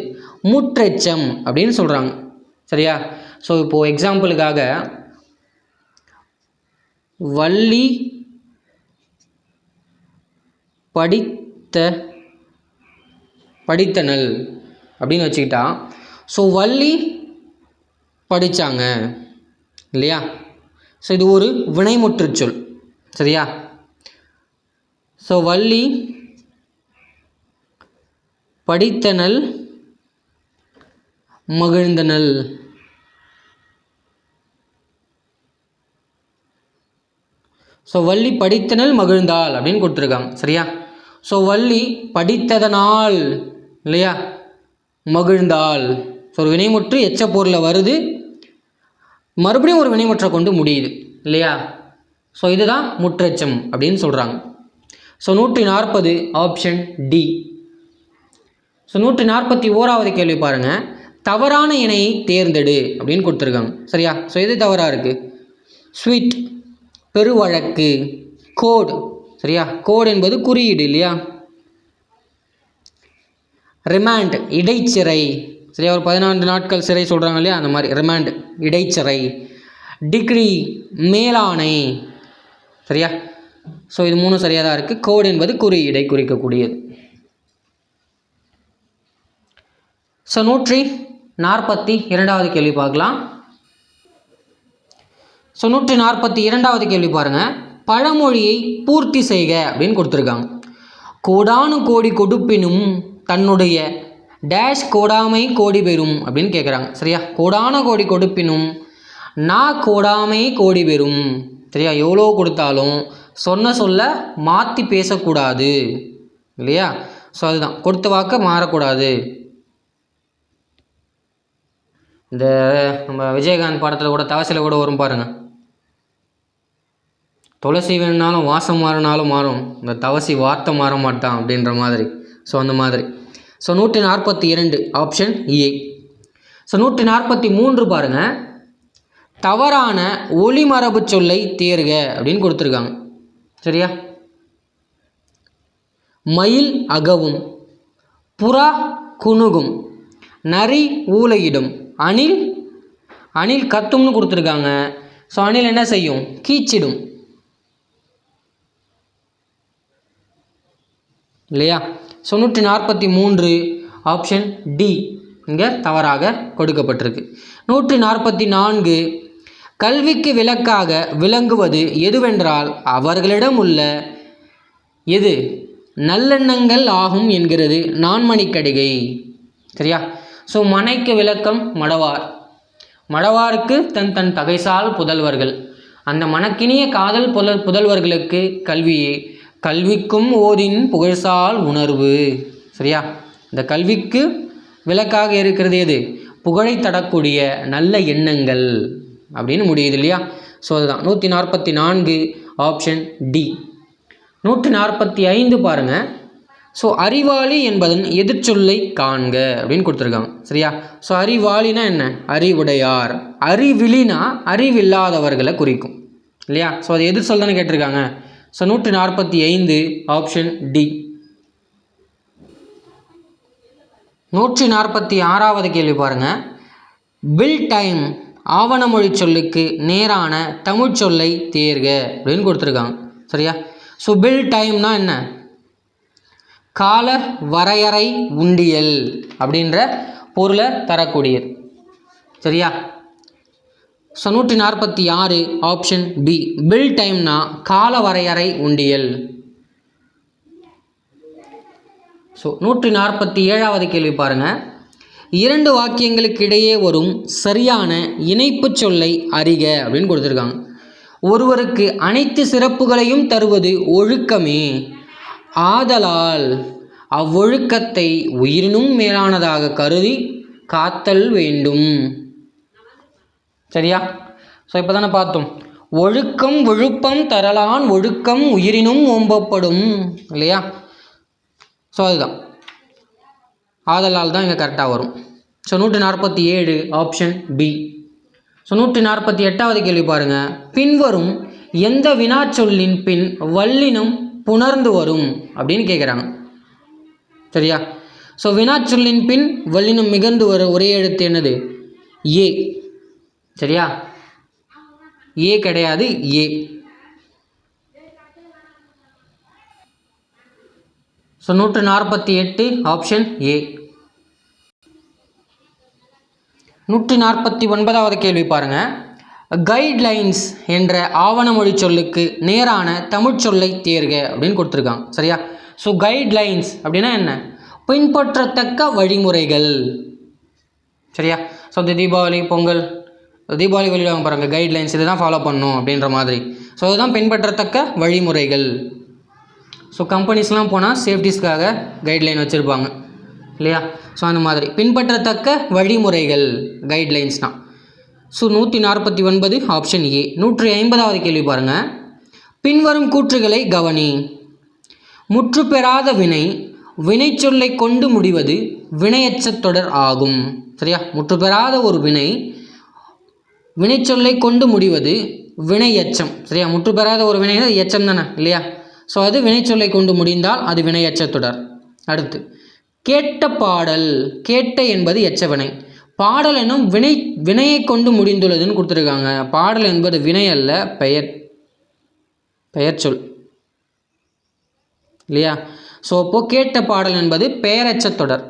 முற்றெச்சம் அப்படின்னு சொல்கிறாங்க. சரியா? ஸோ இப்போது எக்ஸாம்பிளுக்காக வள்ளி படித்தனல் அப்படின்னு வச்சுக்கிட்டா, ஸோ வள்ளி படித்தாங்க இல்லையா? ஸோ இது ஒரு வினைமுற்று சொல். சரியா? ஸோ வள்ளி படித்தனல் மகிழ்ந்தனல். ஸோ வள்ளி படித்தனல் மகிழ்ந்தாள் அப்படின்னு கொடுத்துருக்காங்க. சரியா? ஸோ வள்ளி படித்ததனால் இல்லையா மகிழ்ந்தாள். ஸோ ஒரு வினைமுற்று எச்ச பொருளில் வருது, மறுபடியும் ஒரு வினைமுற்றை கொண்டு முடியுது இல்லையா? ஸோ இதுதான் முற்றெச்சம் அப்படின்னு சொல்கிறாங்க. So 140 option D. ஸோ 141வது கேள்வி பாருங்கள். தவறான இணையை தேர்ந்தெடு அப்படின்னு கொடுத்துருக்காங்க. சரியா? ஸோ எது தவறாக இருக்குது? ஸ்வீட், பெருவழக்கு, கோட். சரியா? கோட் என்பது குறியீடு இல்லையா? ரிமாண்ட், இடைச்சிறை. சரியா? ஒரு 14 நாட்கள் சிறை சொல்கிறாங்க இல்லையா, அந்த மாதிரி ரிமாண்ட், இடைச்சிறை. டிகிரி, மேலாணை. சரியா? ஸோ இது 3 சரியாக தான் இருக்குது. கோட் என்பது குறியீடை குறிக்கக்கூடியது. ஸோ 142வது கேள்வி பார்க்கலாம். ஸோ 142வது கேள்வி பாருங்கள். பழமொழியை பூர்த்தி செய்க அப்படின்னு கொடுத்துருக்காங்க. கோடானு கோடி கொடுப்பினும் தன்னுடைய டேஷ் கோடாமை கோடி பெறும் அப்படின்னு கேட்குறாங்க. சரியா? கோடான கோடி கொடுப்பினும் கோடாமை கோடி பெறும். சரியா? எவ்வளோ கொடுத்தாலும் சொல்ல மாற்றி பேசக்கூடாது இல்லையா? ஸோ அதுதான், கொடுத்த வாக்க மாறக்கூடாது. இந்த நம்ம விஜயகாந்த் படத்தில் கூட தவசியில் கூட வரும் பாருங்கள். துளசி வேணுனாலும் வாசம் மாறினாலும் மாறும், இந்த தவசி வார்த்தை மாற மாட்டான் அப்படின்ற மாதிரி. ஸோ அந்த மாதிரி. So 142 option A. ஸோ 143 பாருங்கள். தவறான ஒளிமரபு சொல்லை தேர்க அப்படின்னு கொடுத்துருக்காங்க. சரியா? மயில் அகவும், புறா குணுகும், நரி ஊளையிடும், அணில் கத்தும்னு கொடுத்துருக்காங்க. ஸோ அணில் என்ன செய்யும்? கீச்சிடும் இல்லையா? ஸோ 143 ஆப்ஷன் டி இங்கே தவறாக கொடுக்கப்பட்டிருக்கு. 144 கல்விக்கு விளக்காக விளங்குவது எதுவென்றால் அவர்களிடம் உள்ள எது நல்லெண்ணங்கள் ஆகும் என்கிறது நான்மணிக்கடிகை. சரியா? ஸோ மனைக்கு விளக்கம் மடவார், மடவாருக்கு தன் தகைசால் புதல்வர்கள், அந்த மனக்கினிய காதல் புதல்வர்களுக்கு கல்வியே, கல்விக்கும் ஓதின் புகழ்சால் உணர்வு. சரியா? இந்த கல்விக்கு விளக்காக இருக்கிறது எது? புகழை தரக்கூடிய நல்ல எண்ணங்கள் அப்படின்னு முடியுது இல்லையா? ஸோ அதுதான் 144 ஆப்ஷன் டி. 145 பாருங்கள். ஸோ அறிவாளி என்பதன் எதிர்ச்சொல்லை காண்க அப்படின்னு கொடுத்துருக்காங்க. சரியா? ஸோ அறிவாளினா என்ன? அறிவுடையார். அறிவிலினா அறிவில்லாதவர்களை குறிக்கும் இல்லையா? ஸோ அது எதிர்ச்சொல் தானே கேட்டிருக்காங்க. So 145 option D. 146வது கேள்வி பாருங்கள். பில் டைம் ஆவணமொழி சொல்லுக்கு நேரான தமிழ் சொல்லை தேர்க அப்படின்னு கொடுத்துருக்காங்க. சரியா? ஸோ பில் டைம்னா என்ன? கால வரையறை உண்டியல் அப்படின்ற பொருளை தரக்கூடியது. சரியா? So 146 option B. பில் டைம்னா கால வரையறை உண்டியல். ஸோ 147வது கேள்வி பாருங்கள். இரண்டு வாக்கியங்களுக்கு இடையே வரும் சரியான இணைப்பு சொல்லை அறிக அப்படின்னு கொடுத்துருக்காங்க. ஒருவருக்கு அனைத்து சிறப்புகளையும் தருவது ஒழுக்கமே, ஆதலால் அவ்வொழுக்கத்தை உயிரினும் மேலானதாக கருதி காத்தல் வேண்டும். சரியா? ஸோ இப்போ தானே பார்த்தோம், ஒழுக்கம் விழுப்பம் தரலான் ஒழுக்கம் உயிரினும் ஓம்பப்படும் இல்லையா? ஸோ அதுதான், ஆதலால் தான் இங்கே கரெக்டாக வரும். So 147 option B. ஸோ 148வது கேள்வி பாருங்கள். பின்வரும் எந்த வினாச்சொல்லின் பின் வல்லினம் புணர்ந்து வரும் அப்படின்னு கேட்குறாங்க. சரியா? ஸோ வினாச்சொல்லின் பின் வல்லினம் மிகந்து வர ஒரே எழுத்து என்னது? ஏ. சரியா? ஏ கிடையாது, ஏ. So 148 option A. 149வது கேள்வி பாருங்க. கைட்லைன்ஸ் என்ற ஆவணமொழி சொல்லுக்கு நேரான தமிழ் சொல்லை தேர்க அப்படின்னு கொடுத்துருக்காங்க. சரியா? ஸோ கைட்லைன்ஸ் அப்படின்னா என்ன? பின்பற்றத்தக்க வழிமுறைகள். சரியா? ஸோ இந்த தீபாவளி பொங்கல் தீபாவளி வெளியிடுவாங்க பாருங்கள், கைட்லைன்ஸ் இதை தான் ஃபாலோ பண்ணணும் அப்படின்ற மாதிரி. ஸோ அதுதான் பின்பற்றத்தக்க வழிமுறைகள். ஸோ கம்பெனிஸ்லாம் போனால் சேஃப்டிஸ்க்காக கைட்லைன் வச்சுருப்பாங்க இல்லையா? ஸோ அந்த மாதிரி பின்பற்றத்தக்க வழிமுறைகள் கைட்லைன்ஸ்னால். So 149 option A. 150வது கேள்வி பாருங்கள். பின்வரும் கூற்றுகளை கவனி. முற்று பெறாத வினை வினைச்சொல்லை கொண்டு முடிவது வினையச்ச தொடர் ஆகும். சரியா? முற்று பெறாத ஒரு வினை வினைச்சொல்லை கொண்டு முடிவது வினையச்சம். சரியா? முற்று பெறாத ஒரு வினை எச்சம் தானே இல்லையா? ஸோ அது வினைச்சொல்லை கொண்டு முடிந்தால் அது வினையச்ச தொடர். அடுத்து கேட்ட பாடல். கேட்ட என்பது எச்ச வினை. பாடல் என்னும் வினையை கொண்டு முடிந்துள்ளதுன்னு கொடுத்துருக்காங்க. பாடல் என்பது வினை அல்ல, பெயர் சொல் இல்லையா? ஸோ அப்போது கேட்ட பாடல் என்பது பெயரச்ச தொடர்.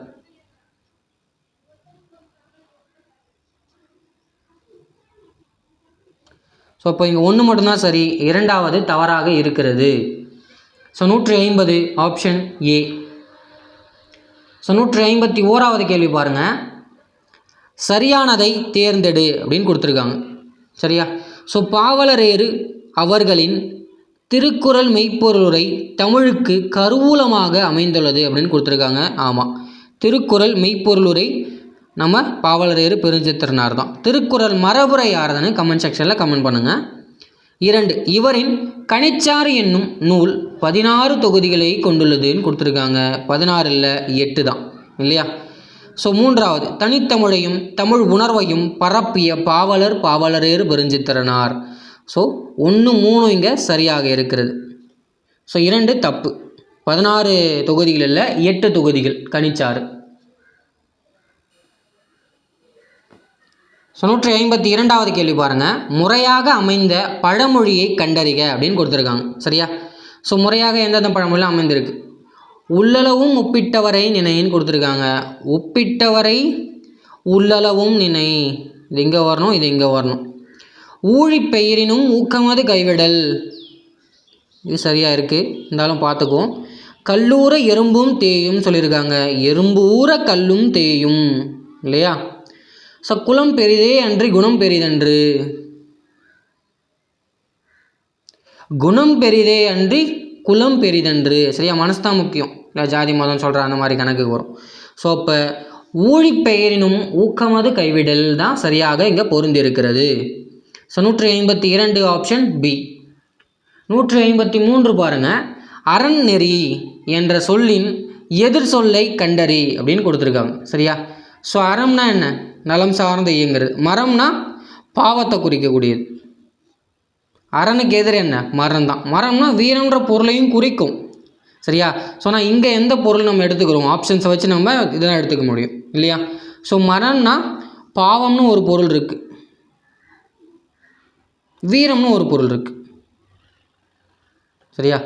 ஸோ இப்போ இங்கே ஒன்று மட்டும்தான் சரி, இரண்டாவது தவறாக இருக்கிறது. So 150 option A. ஸோ 151வது கேள்வி பாருங்கள். சரியானதை தேர்ந்தெடு அப்படின்னு கொடுத்துருக்காங்க. சரியா? ஸோ பாவலரேறு அவர்களின் திருக்குறள் மெய்ப்பொருளுரை தமிழுக்கு கருவூலமாக அமைந்துள்ளது அப்படின்னு கொடுத்துருக்காங்க. ஆமாம், திருக்குறள் மெய்ப்பொருளுரை நம்ம பாவலரேறு பெருஞ்சித்திரனார் தான். திருக்குறள் மரபுரை யாருதானு கமெண்ட் செக்ஷனில் கமெண்ட் பண்ணுங்கள். 2. இவரின் கனிச்சாறு என்னும் நூல் 16 தொகுதிகளை கொண்டுள்ளதுன்னு கொடுத்துருக்காங்க. 16 இல்லை 8 தான் இல்லையா? ஸோ 3வது தனித்தமிழையும் தமிழ் உணர்வையும் பரப்பிய பாவலரேறு பெருஞ்சித்திரனார். ஸோ 1, 3 இங்கே சரியாக இருக்கிறது. ஸோ 2 தப்பு. 16 தொகுதிகள் இல்லை 8 தொகுதிகள் கனிச்சாறு. ஸோ 152வது கேள்வி பாருங்கள். முறையாக அமைந்த பழமொழியை கண்டறிக அப்படின்னு கொடுத்துருக்காங்க. சரியா? ஸோ முறையாக எந்தெந்த பழமொழிலாம் அமைந்திருக்கு? உள்ளளவும் ஒப்பிட்டவரை நினைன்னு கொடுத்துருக்காங்க. ஒப்பிட்டவரை உள்ளளவும் நினை, இது இங்கே வரணும், இது இங்கே வரணும். ஊழி பெயரினும் ஊக்கமது கைவிடல், இது சரியாக இருக்குது, இருந்தாலும் பார்த்துக்குவோம். கல்லூர எறும்பும் தேயும் சொல்லியிருக்காங்க. எறும்பூர கல்லும் தேயும் இல்லையா? ஸோ குலம் பெரிதே அன்றி குணம் பெரிதன்று, குணம் பெரிதே அன்றி குலம் பெரிதன்று. சரியா? மனசு தான் முக்கியம் இல்லை, ஜாதி மதம் சொல்கிற அந்த மாதிரி கணக்குக்கு வரும். ஸோ அப்போ ஊழி பெயரினும் ஊக்கமது கைவிடல் தான் சரியாக இங்கே பொருந்திருக்கிறது. So 152 option B. 153 பாருங்கள். அறநெறி என்ற சொல்லின் எதிர் சொல்லை கண்டறி அப்படின்னு கொடுத்துருக்காங்க. சரியா? ஸோ அறம்னா என்ன? நலம் சார்ந்து இயங்குறது. மரம்னா பாவத்தை குறிக்கக்கூடியது. அறனுக்கு எதிர் என்ன? மரம் தான். மரம்னா வீரன்ற பொருளையும் குறிக்கும். சரியா? ஸோ நான் இங்கே எந்த பொருள் நம்ம எடுத்துக்கிறோம், ஆப்ஷன்ஸை வச்சு நம்ம இதெல்லாம் எடுத்துக்க முடியும் இல்லையா? ஸோ மரம்னா பாவம்னு ஒரு பொருள் இருக்குது, வீரம்னு ஒரு பொருள் இருக்குது. சரியா?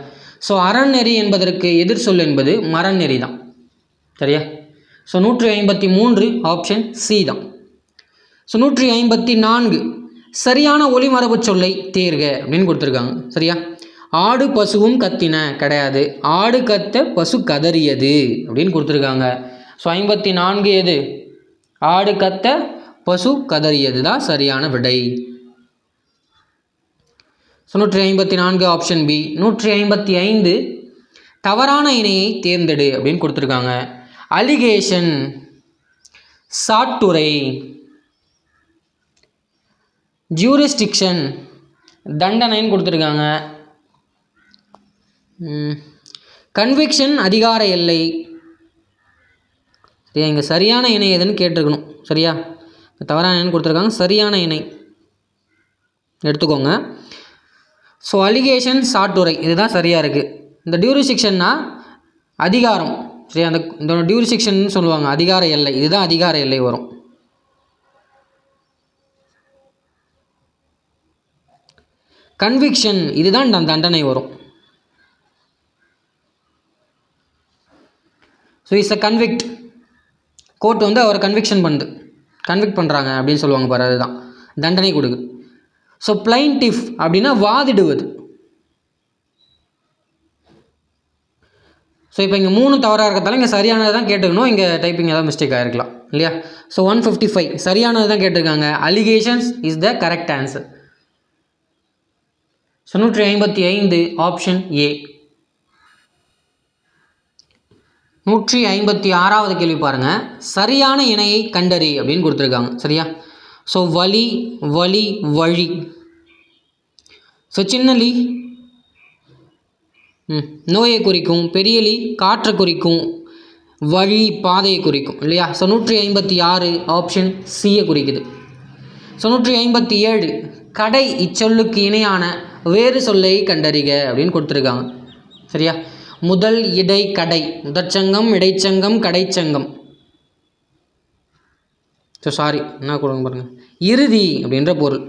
ஸோ அறநெறி என்பதற்கு எதிர் சொல் என்பது மரநெறி தான். சரியா? ஸோ 153 ஆப்ஷன் சி தான். ஸோ 154 சரியான ஒளிமரபு சொல்லை தேர்க அப்படின்னு கொடுத்துருக்காங்க. சரியா? ஆடு பசுவும் கத்தின கிடையாது, ஆடு கத்த பசு கதறியது அப்படின்னு கொடுத்துருக்காங்க. ஸோ 54 எது? ஆடு கத்த பசு கதறியது தான் சரியான விடை. 154 ஆப்ஷன் பி. 155 தவறான இணையை தேர்ந்தெடு அப்படின்னு கொடுத்துருக்காங்க. அலிகேஷன், சாட்டுரை, ஜூரிஸ்டிக்ஷன் தண்டனைன்னு கொடுத்துருக்காங்க. கன்விக்ஷன் அதிகார எல்லை. சரியா, இங்கே சரியான இணை எதுன்னு கேட்டிருக்கணும். சரியா, தவறான இணைன்னு கொடுத்துருக்காங்க, சரியான இணை எடுத்துக்கோங்க. ஸோ அலிகேஷன், சாட்டுரை இதுதான் சரியாக இருக்குது. இந்த டியூரிஸ்டிக்ஷன்னா அதிகாரம். சரியா, இந்த டியூரிஸ்டிக்ஷன் சொல்லுவாங்க அதிகார எல்லை, இதுதான் அதிகார எல்லை வரும். கன்விக்ஷன் இதுதான் தண்டனை வரும். So is a convict, court வந்து அவர் கன்விக்ஷன் கன்விக்ட் பண்ணுறாங்க அப்படின்னு சொல்லுவாங்க பாரு, அதுதான் தண்டனை கொடுக்குது. ஸோ பிளைன்டிஃப் அப்படின்னா வாதிடுவது. ஸோ இப்போ இங்கே 3 தவறாக இருக்கிறதால இங்கே சரியானது தான் கேட்டுக்கணும், இங்கே டைப்பிங் ஏதாவது மிஸ்டேக் ஆகிருக்கலாம் இல்லையா. ஸோ 155 சரியானது தான் கேட்டிருக்காங்க. Allegations is the correct answer. So 155 option A. 156வது கேள்வி பாருங்கள். சரியான இணையை கண்டறி அப்படின்னு கொடுத்துருக்காங்க. சரியா, ஸோ வலி, வலி, வழி. ஸோ சின்னலி நோயை குறிக்கும், பெரியலி காற்றை குறிக்கும், வழி பாதையை குறிக்கும் இல்லையா. ஸோ 156 ஆப்ஷன் சியை குறிக்குது. ஸோ 157 கடை இச்சொல்லுக்கு இணையான வேறு சொல்லை கண்டறிக அப்படின்னு கொடுத்துருக்காங்க. சரியா, முதல், இடை, கடை, முதற்சங்கம், இடைச்சங்கம், கடைச்சங்கம். ஸோ சாரி என்ன கொடுங்க பாருங்கள், இறுதி அப்படின்ற பொருள்.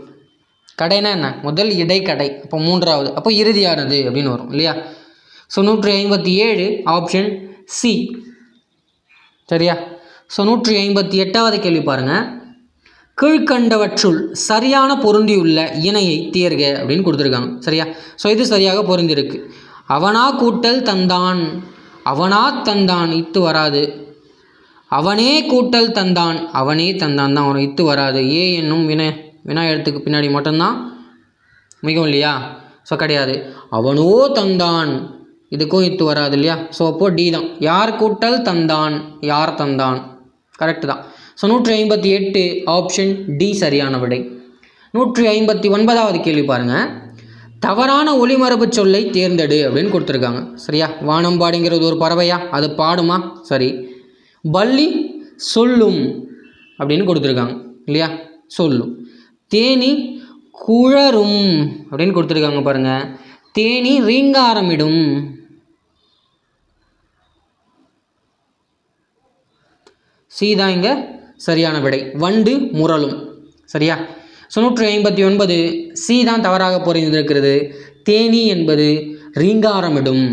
கடைனா என்ன, முதல், இடை, கடை, அப்போ 3வது, அப்போ இறுதியானது அப்படின்னு வரும் இல்லையா. So 157 option C. சரியா, ஸோ 158வது கேள்வி பாருங்கள். கீழ்கண்டவற்றுள் சரியான பொருந்தியுள்ள இணையை தேர்க அப்படின்னு கொடுத்துருக்காங்க. சரியா, ஸோ இது சரியாக பொருந்திருக்கு. அவனா கூட்டல் தந்தான், அவனா தந்தான் இத்து வராது. அவனே கூட்டல் தந்தான், அவனே தந்தான் தான் வரும், இத்து வராது. ஏ என்னும் வினா எழுத்துக்கு பின்னாடி மட்டும்தான் மிகவும் இல்லையா. ஸோ கிடையாது. அவனோ தந்தான் இதுக்கும் இத்து வராது இல்லையா. ஸோ அப்போது டி தான். யார் கூட்டல் தந்தான், யார் தந்தான், கரெக்டு தான். ஸோ 158 ஆப்ஷன் டி சரியான விடை. 159வது கேள்வி பாருங்கள். தவறான ஒளிமரபு சொல்லை தேர்ந்தெடு அப்படின்னு கொடுத்துருக்காங்க. சரியா, வானம்பாடிங்கிறது ஒரு பறவையா, அது பாடுமா, சரி. பள்ளி சொல்லும் அப்படின்னு கொடுத்துருக்காங்க இல்லையா, சொல்லும். தேனி குழரும் அப்படின்னு கொடுத்துருக்காங்க பாருங்கள். தேனி ரீங்காரமிடும். சீதான் இங்கே சரியான விடை. வண்டு முரளும். சரியா, ஸோ 159 சி தான் தவறாக பொறிந்திருக்கிறது. தேனி என்பது ரீங்காரமிடும்,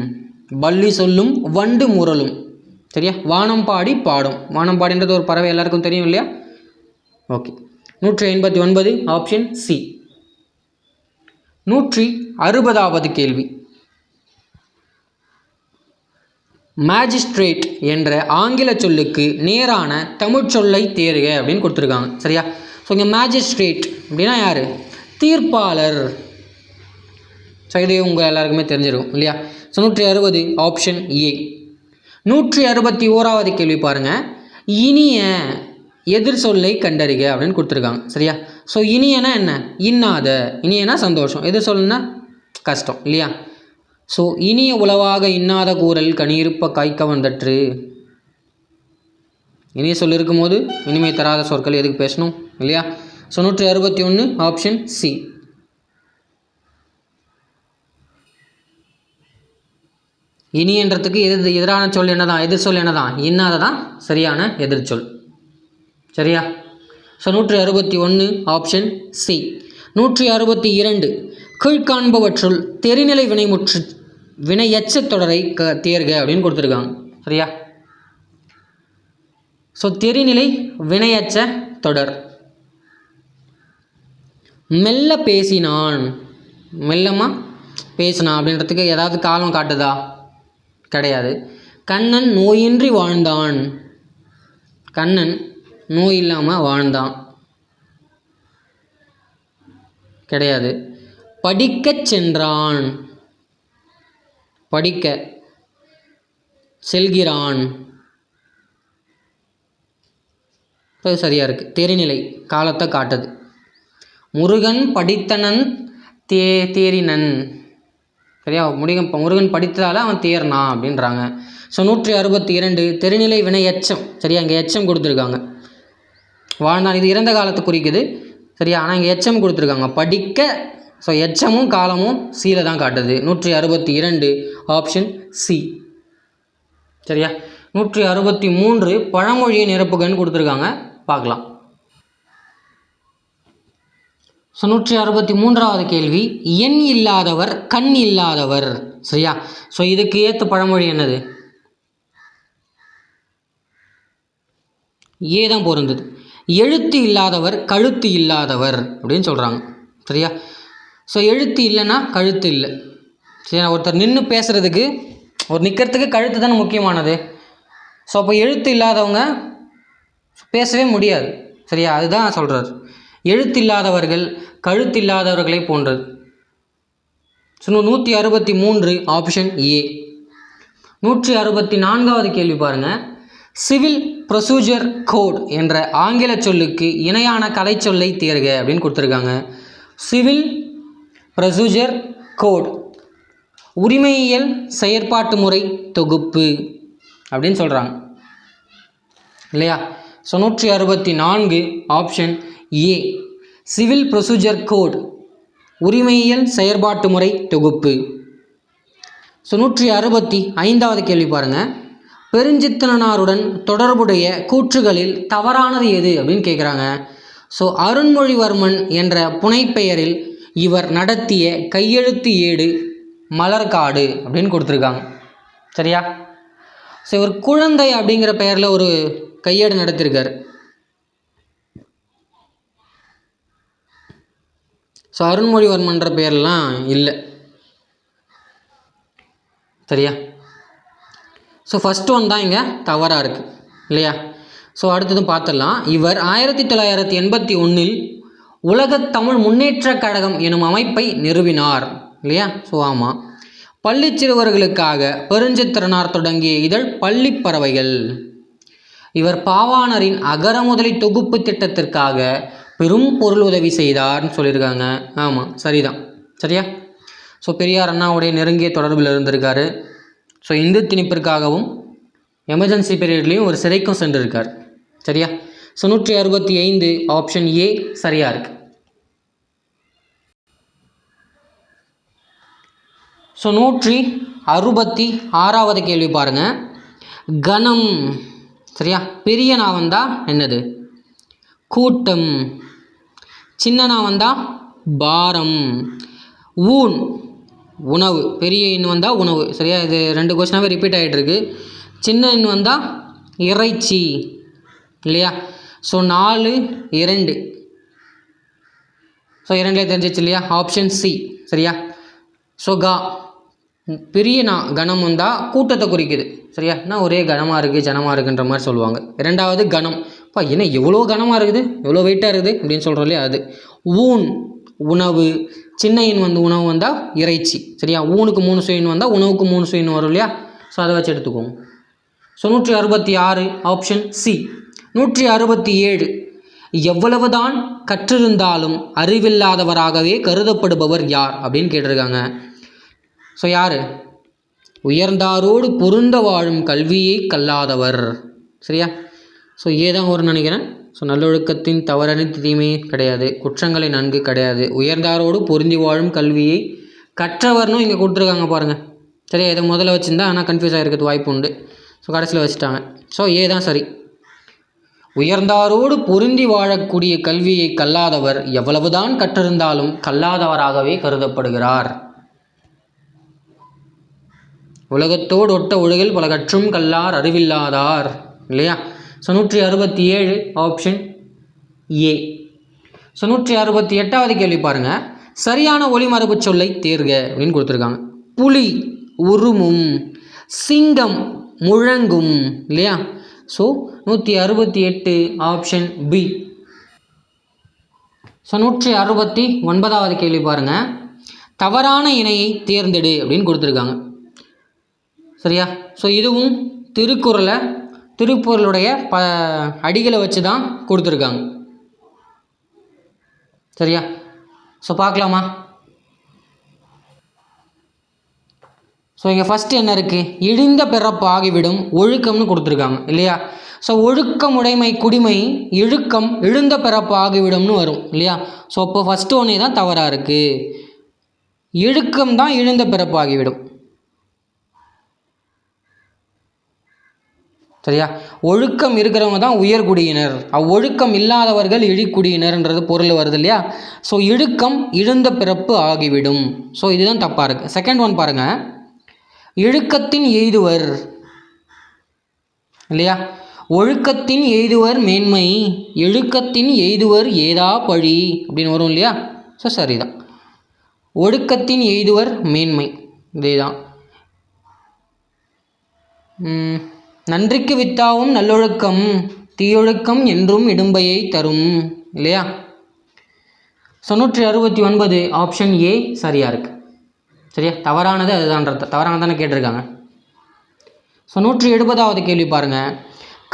பள்ளி சொல்லும், வண்டு முரளும். சரியா, வானம்பாடி பாடும். வானம்பாடின்றது ஒரு பறவை, எல்லாருக்கும் தெரியும் இல்லையா. Okay, 159 option C. 160வது கேள்வி. மேஜிஸ்ட்ரேட் என்ற ஆங்கில சொல்லுக்கு நேரான தமிழ் சொல்லை தேர்க அப்படின்னு கொடுத்துருக்காங்க. சரியா, ஸோ இங்கே மேஜிஸ்ட்ரேட் அப்படின்னா யார், தீர்ப்பாளர். ஸோ இது உங்கள் எல்லாருக்குமே தெரிஞ்சிருக்கும் இல்லையா. So 160 option A. 161வது கேள்வி பாருங்கள். இனிய எதிர் சொல்லை கண்டறிக அப்படின்னு கொடுத்துருக்காங்க. சரியா, ஸோ இனியனா என்ன, இன்னாத. இனியனா சந்தோஷம், எதிர் சொல்லுன்னா கஷ்டம் இல்லையா. ஸோ இனிய உளவாக இன்னாத கூறல் கனியிருப்ப காய்க்க வந்தற்று. இனிய சொல் இருக்கும்போது இனிமை தராத சொற்கள் எதுக்கு பேசணும் இல்லையா. So 161 option C. இனியன்றதுக்கு எதிரான சொல் என்னதான், எதிர் சொல் என்னதான், இன்னாத தான் சரியான எதிர்ச்சொல். சரியா, ஸோ 161 ஆப்ஷன் சி. 162 கீழ்காண்பவற்றுள் தெரிநிலை வினையச்ச தொடரை தேர்க அப்படின்னு கொடுத்துருக்காங்க. சரியா, ஸோ தெரிநிலை வினையச்ச தொடர். மெல்ல பேசினான், மெல்லமாக பேசினான் அப்படின்றதுக்கு ஏதாவது காலம் காட்டுதா, கிடையாது. கண்ணன் நோயின்றி வாழ்ந்தான், கண்ணன் நோய் இல்லாமல் வாழ்ந்தான், கிடையாது. படிக்கச் சென்றான், படிக்க செல்கிறான், அது சரியாக இருக்குது. தெரிநிலை காலத்தை காட்டுது. முருகன் படித்தனன் தேறினன், சரியா? முருகன் படித்ததால் அவன் தேர்னான் அப்படின்றாங்க. ஸோ 162 தெரிநிலை வினை எச்சம், சரியா? இங்கே எச்சம் கொடுத்துருக்காங்க. வாழ்ந்தான் இது இறந்த காலத்தை குறிக்குது, சரியா? ஆனால் இங்கே எச்சம் கொடுத்துருக்காங்க. படிக்க, ஸோ எச்சமும் காலமும் சீல தான் காட்டுது. 162 ஆப்ஷன் சி, சரியா? 163 பழமொழியை நிரப்புகன்னு கொடுத்துருக்காங்க, பார்க்கலாம். ஸோ 163வது கேள்வி, எண் இல்லாதவர் கண் இல்லாதவர், சரியா? ஸோ இதுக்கு ஏற்ற பழமொழி என்னது? ஏ தான் பொருந்தது. எழுத்து இல்லாதவர் கழுத்து இல்லாதவர் அப்படின்னு சொல்கிறாங்க, சரியா? ஸோ எழுத்து இல்லைன்னா கழுத்து இல்லை, சரியா? ஒருத்தர் நின்று பேசுகிறதுக்கு, ஒரு நிற்கிறதுக்கு கழுத்து தானே முக்கியமானது. ஸோ அப்போ எழுத்து இல்லாதவங்க பேசவே முடியாது, சரியா? அதுதான் சொல்கிறார். எழுத்து இல்லாதவர்கள் கழுத்து இல்லாதவர்களை போன்றது. So 163 option A. 164வது கேள்வி பாருங்கள். சிவில் ப்ரொசீஜர் கோட் என்ற ஆங்கில சொல்லுக்கு இணையான கலை சொல்லை தேர்க அப்படின்னு கொடுத்துருக்காங்க. சிவில் ப்ரொசீஜர் கோட் உரிமையியல் செயற்பாட்டு முறை தொகுப்பு அப்படின்னு சொல்கிறாங்க, இல்லையா? So 164 option A, civil procedure code உரிமையியல் செயற்பாட்டு முறை தொகுப்பு. ஸோ 165வது கேள்வி பாருங்கள். பெருஞ்சித்திரனாருடன் தொடர்புடைய கூற்றுகளில் தவறானது எது அப்படின்னு கேட்குறாங்க. ஸோ அருண்மொழிவர்மன் என்ற புனைப்பெயரில் இவர் நடத்திய கையெழுத்து ஏடு மலர்காடு அப்படின்னு கொடுத்துருக்காங்க, சரியா? ஸோ இவர் குழந்தை அப்படிங்கிற பெயரில் ஒரு கையேடு நடத்தியிருக்கார். ஸோ அருண்மொழிவர்மன்ற பெயர்லாம் இல்லை, சரியா? ஸோ ஃபஸ்ட் ஒன் தான் இங்கே தவறாக இருக்குது, இல்லையா? ஸோ அடுத்ததும் பார்த்துடலாம். இவர் 1981 உலகத் தமிழ் முன்னேற்றக் கழகம் எனும் அமைப்பை நிறுவினார், இல்லையா? ஸோ ஆமாம். பள்ளி சிறுவர்களுக்காக பெருஞ்சித்திரனார் தொடங்கிய இதழ் பள்ளிப் பறவைகள். இவர் பாவாணரின் அகரமுதலி தொகுப்பு திட்டத்திற்காக பெரும் பொருள் உதவி செய்தார்னு சொல்லியிருக்காங்க. ஆமாம், சரிதான், சரியா? ஸோ பெரியார் அண்ணாவுடைய நெருங்கிய தொடர்பில் இருந்திருக்காரு. ஸோ இந்து திணிப்பிற்காகவும் எமர்ஜென்சி பீரியட்லேயும் ஒரு சிறைக்கும் சென்றிருக்கார், சரியா? ஸோ 165 ஆப்ஷன் ஏ சரியாக இருக்குது. ஸோ 166வது கேள்வி பாருங்கள். கணம், சரியா? பெரிய நான் வந்தால் என்னது? கூட்டம். சின்ன நான் வந்தால் பாரம். ஊன் உணவு, பெரிய எண் வந்தால் உணவு, சரியா? இது 2 கொஸ்டினாகவே ரிப்பீட் ஆகிட்டு இருக்கு. சின்ன எண் வந்தால் இறைச்சி, இல்லையா? ஸோ 4 2, ஸோ 2லே தெரிஞ்சிச்சு, இல்லையா? ஆப்ஷன் சி, சரியா? ஸோ பெரிய நான் கணம் வந்தால் கூட்டத்தை குறிக்குது, சரியா? நான் ஒரே கனமாக இருக்குது ஜனமாக இருக்குன்ற மாதிரி சொல்லுவாங்க. 2வது கணம், அப்பா என்ன எவ்வளோ கனமாக இருக்குது, எவ்வளோ வெயிட்டாக இருக்குது அப்படின்னு சொல்கிறோம், இல்லையா? அது. ஊன் உணவு, சின்ன எண் உணவு வந்தால் இறைச்சி, சரியா? ஊனுக்கு 3 சுயின் வந்தால் உணவுக்கு 3 சுயின் வரும், இல்லையா? ஸோ அதை வச்சு எடுத்துக்கோங்க. So 166 option C. 167 எவ்வளவுதான் கற்றிருந்தாலும் அறிவில்லாதவராகவே கருதப்படுபவர் யார் அப்படின்னு கேட்டிருக்காங்க. ஸோ யார்? உயர்ந்தாரோடு பொருந்த வாழும் கல்வியை கல்லாதவர், சரியா? ஸோ ஏதான் ஒரு நினைக்கிறேன். ஸோ நல்லொழுக்கத்தின் தவறனி தீமையே கிடையாது, குற்றங்களை நன்கு கிடையாது, உயர்ந்தாரோடு பொருந்தி வாழும் கல்வியை கற்றவர்னும் இங்கே கொடுத்துருக்காங்க பாருங்கள், சரியா? இதை முதல்ல வச்சுருந்தா ஆனால் கன்ஃபியூஸ் ஆகிருக்கிறது வாய்ப்பு உண்டு. ஸோ கடைசியில் வச்சுட்டாங்க. ஸோ ஏதான் சரி. உயர்ந்தாரோடு பொருந்தி வாழக்கூடிய கல்வியை கல்லாதவர் எவ்வளவுதான் கற்றிருந்தாலும் கல்லாதவராகவே கருதப்படுகிறார். உலகத்தோடு ஒட்ட ஒழுகில் பல கற்றும் கல்லார் அறிவில்லாதார், இல்லையா? So 167 option A. ஸோ 168வது கேள்வி பாருங்கள். சரியான ஒளிமரபு சொல்லை தேர்க அப்படின்னு கொடுத்துருக்காங்க. புலி உருமும், சிங்கம் முழங்கும், இல்லையா? So 168 option B. ஸோ 169வது கேள்வி பாருங்கள். தவறான இணையை தேர்ந்தெடு அப்படின்னு கொடுத்துருக்காங்க. சரியா? ஸோ இதுவும் திருக்குறளுடைய அடிகளை வச்சு தான் கொடுத்துருக்காங்க. சரியா? ஸோ பார்க்கலாமா? ஸோ இங்கே ஃபஸ்ட்டு என்ன இருக்குது? இழிந்த பிறப்பு ஆகிவிடும் ஒழுக்கம்னு கொடுத்துருக்காங்க இல்லையா? ஸோ ஒழுக்கம் உடைமை குடிமை இழுக்கம் இழுந்த பிறப்பு ஆகிவிடும்னு வரும் இல்லையா? ஸோ அப்போ ஃபஸ்ட்டு ஒன்றே தான் தவறாக இருக்குது. இழுக்கம் தான் இழுந்த பிறப்பு ஆகிவிடும். சரியா? ஒழுக்கம் இருக்கிறவங்க தான் உயர்குடியினர், ஒழுக்கம் இல்லாதவர்கள் இழிக்குடியினர்ன்றது பொருள் வருது இல்லையா? ஸோ இழுக்கம் இழுந்த பிறப்பு ஆகிவிடும். ஸோ இதுதான் தப்பாக இருக்குது. செகண்ட் ஒன் பாருங்கள். இழுக்கத்தின் எய்துவர் இல்லையா? ஒழுக்கத்தின் எய்துவர் மேன்மை இழுக்கத்தின் எய்துவர் ஏதா பழி அப்படின்னு வரும் இல்லையா? ஸோ சரிதான். ஒழுக்கத்தின் எய்துவர் மேன்மை இதே தான். நன்றிக்கு வித்தாவும் நல்லொழுக்கம் தீயொழுக்கம் என்றும் இடும்பையை தரும் இல்லையா? ஸோ 169 ஆப்ஷன் ஏ சரியாக இருக்குது. சரியா? தவறானது அதுதான்றது தவறானது தானே கேட்டிருக்காங்க. ஸோ 170வது கேள்வி பாருங்கள்.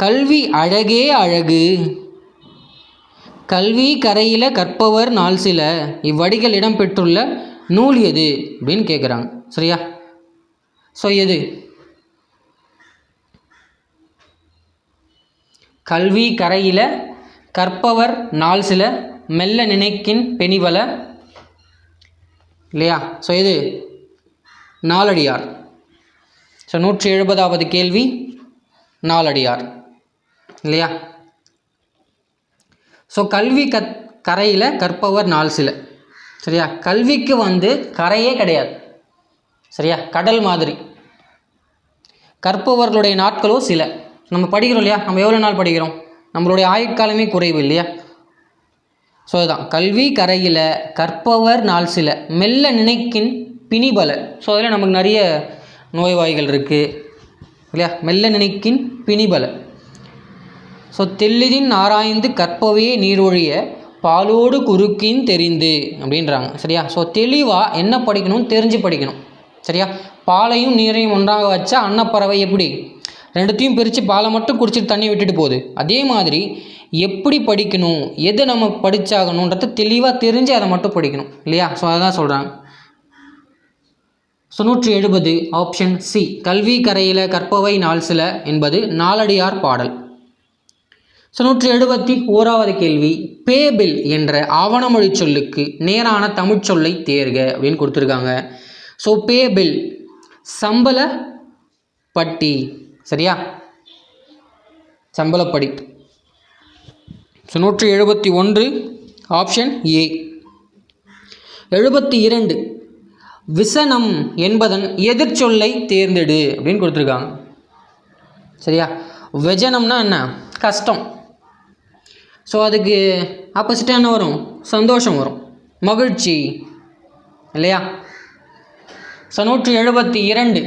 கல்வி அழகே அழகு கல்வி கரையில கற்பவர் நாள் சில இவ்வடிகள் இடம்பெற்றுள்ள நூல் எது அப்படின்னு கேட்குறாங்க. சரியா? ஸோ எது? கல்வி கரையில கற்பவர் நாள் சில மெல்ல நினைக்கின் பெணிவல இல்லையா? ஸோ இது நாலடியார். ஸோ 170வது கேள்வி நாலடியார் இல்லையா? ஸோ கல்வி கரையில் கற்பவர் நாள் சில. சரியா? கல்விக்கு கரையே கிடையாது. சரியா? கடல் மாதிரி. கற்பவர்களுடைய நாட்களோ சில. நம்ம படிக்கிறோம் இல்லையா? நம்ம எவ்வளோ நாள் படிக்கிறோம்? நம்மளுடைய ஆயுட்காலமே குறைவு இல்லையா? ஸோ அதுதான் கல்வி கரையில் கற்பவர் நாள் சில மெல்ல நினைக்கின் பிணிபல. ஸோ அதில் நமக்கு நிறைய நோய்வாய்கள் இருக்குது இல்லையா? மெல்ல நினைக்கின் பிணிபல. ஸோ தெல்லிதின் ஆராய்ந்து கற்பவையே நீரொழிய பாலோடு குறுக்கின் தெரிந்து அப்படின்றாங்க. சரியா? ஸோ தெளிவாக என்ன படிக்கணும் தெரிஞ்சு படிக்கணும். சரியா? பாலையும் நீரையும் ஒன்றாக வச்சா அன்னப்பறவை எப்படி ரெண்டுத்தையும் பிரித்து பாலை மட்டும் குடிச்சிட்டு தண்ணி விட்டுட்டு போகுது, அதே மாதிரி எப்படி படிக்கணும் எதை நம்ம படித்தாகணுன்றது தெளிவாக தெரிஞ்சு அதை மட்டும் படிக்கணும் இல்லையா? ஸோ அதான் சொல்கிறாங்க. ஸோ 170 ஆப்ஷன் சி கல்வி கரையில் கற்பவை நாள் சில என்பது நாலடியார் பாடல். ஸோ 171வது கேள்வி. பேபிள் என்ற ஆவணமொழி சொல்லுக்கு நேரான தமிழ் சொல்லை தேர்க அப்படின்னு கொடுத்துருக்காங்க. ஸோ பேபிள் சம்பள பட்டி. சரியா? சம்பளப்படி. So 171 option A. 72 விசனம் என்பதன் எதிர்ச்சொல்லை தேர்ந்தெடு அப்படின்னு கொடுத்துருக்காங்க. சரியா? வெஜனம்னா என்ன? கஷ்டம். ஸோ அதுக்கு ஆப்போசிட்டாக என்ன வரும்? சந்தோஷம் வரும், மகிழ்ச்சி இல்லையா? ஸோ 172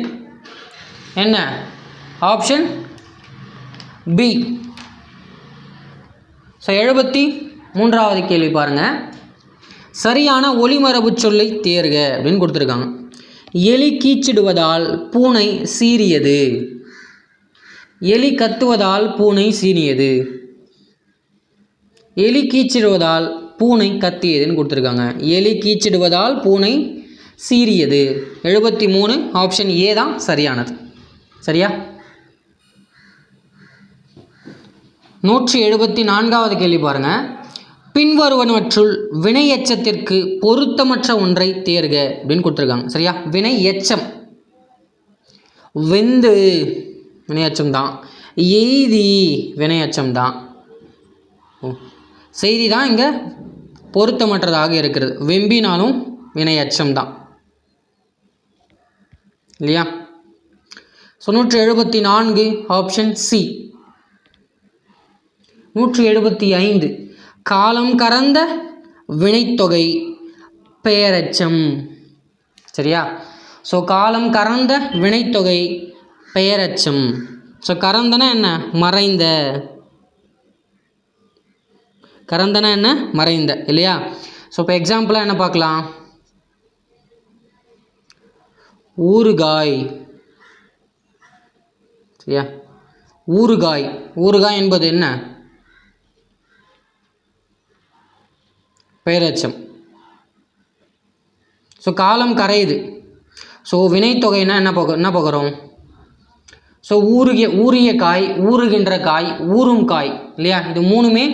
என்ன? Option B. ஸோ 73வது கேள்வி பாருங்கள். சரியான ஒளிமரபு சொல்லை தேர்க அப்படின்னு கொடுத்துருக்காங்க. எலி கீச்சிடுவதால் பூனை சீறியது. எலி கத்துவதால் பூனை சீறியது. எலி கீச்சிடுவதால் பூனை கத்தியதுன்னு கொடுத்துருக்காங்க. எலி கீச்சிடுவதால் பூனை சீறியது. 73 ஆப்ஷன் ஏ தான் சரியானது. சரியா? 174வது கேள்வி பாருங்கள். பின்வருவனவற்றுள் வினை எச்சத்திற்கு பொருத்தமற்ற ஒன்றை தேர்க அப்படின்னு கொடுத்துருக்காங்க. சரியா? வினை எச்சம் வெந்து வினையச்சம் தான், எய்தி வினையச்சம் தான், செய்தி தான் இங்கே பொருத்தமற்றதாக இருக்கிறது. வெம்பினாலும் வினையச்சம் தான் இல்லையா? So 174 option C. 175 காலம் கறந்த வினைத்தொகை பெயரெச்சம். சரியா? ஸோ காலம் கறந்த வினைத்தொகை பெயரெச்சம். ஸோ கரந்தனா என்ன? மறைந்த. கரந்தனா என்ன? மறைந்த இல்லையா? ஸோ இப்போ எக்ஸாம்பிளாக என்ன பார்க்கலாம்? ஊறுகாய். சரியா? ஊறுகாய். ஊறுகாய் என்பது என்ன? பெயரெச்சம். ஸோ காலம் கரையுது. ஸோ வினைத்தொகைனா என்ன பார்க்குறோம்? ஸோ ஊறிய காய், ஊறுகின்ற காய், ஊறும் காய் இல்லையா? இது மூணுமே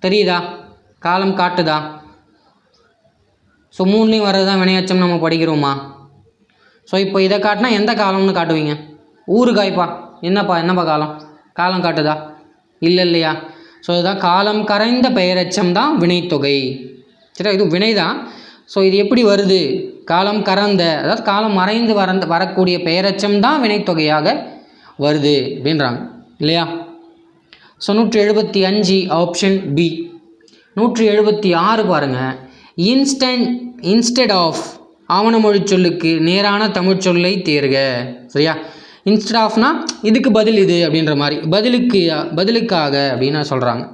தெரியுதா? காலம் காட்டுதா? ஸோ மூணுலேயும் வர்றது தான் வினையச்சம் நம்ம படிக்கிறோமா? ஸோ இப்போ இதை காட்டினா எந்த காலம்னு காட்டுவீங்க? ஊறுகாய்ப்பா. என்னப்பா காலம்? காலம் காட்டுதா? இல்லையா? ஸோ இதுதான் காலம் கரைந்த பெயரெச்சம் தான் வினைத்தொகை. சரியா? இது வினை தான். ஸோ இது எப்படி வருது? காலம் கறந்த, அதாவது காலம் மறைந்து வரக்கூடிய பெயரெச்சம் தான் வினைத்தொகையாக வருது அப்படின்றாங்க இல்லையா? So 175 option B. 176 பாருங்கள். இன்ஸ்டெட் ஆஃப் ஆவணமொழி சொல்லுக்கு நேரான தமிழ் சொல்லை தேர்க. சரியா? இன்ஸ்டெட் ஆஃப்னா இதுக்கு பதில் இது அப்படின்ற மாதிரி, பதிலுக்காக அப்படின்னு சொல்கிறாங்க.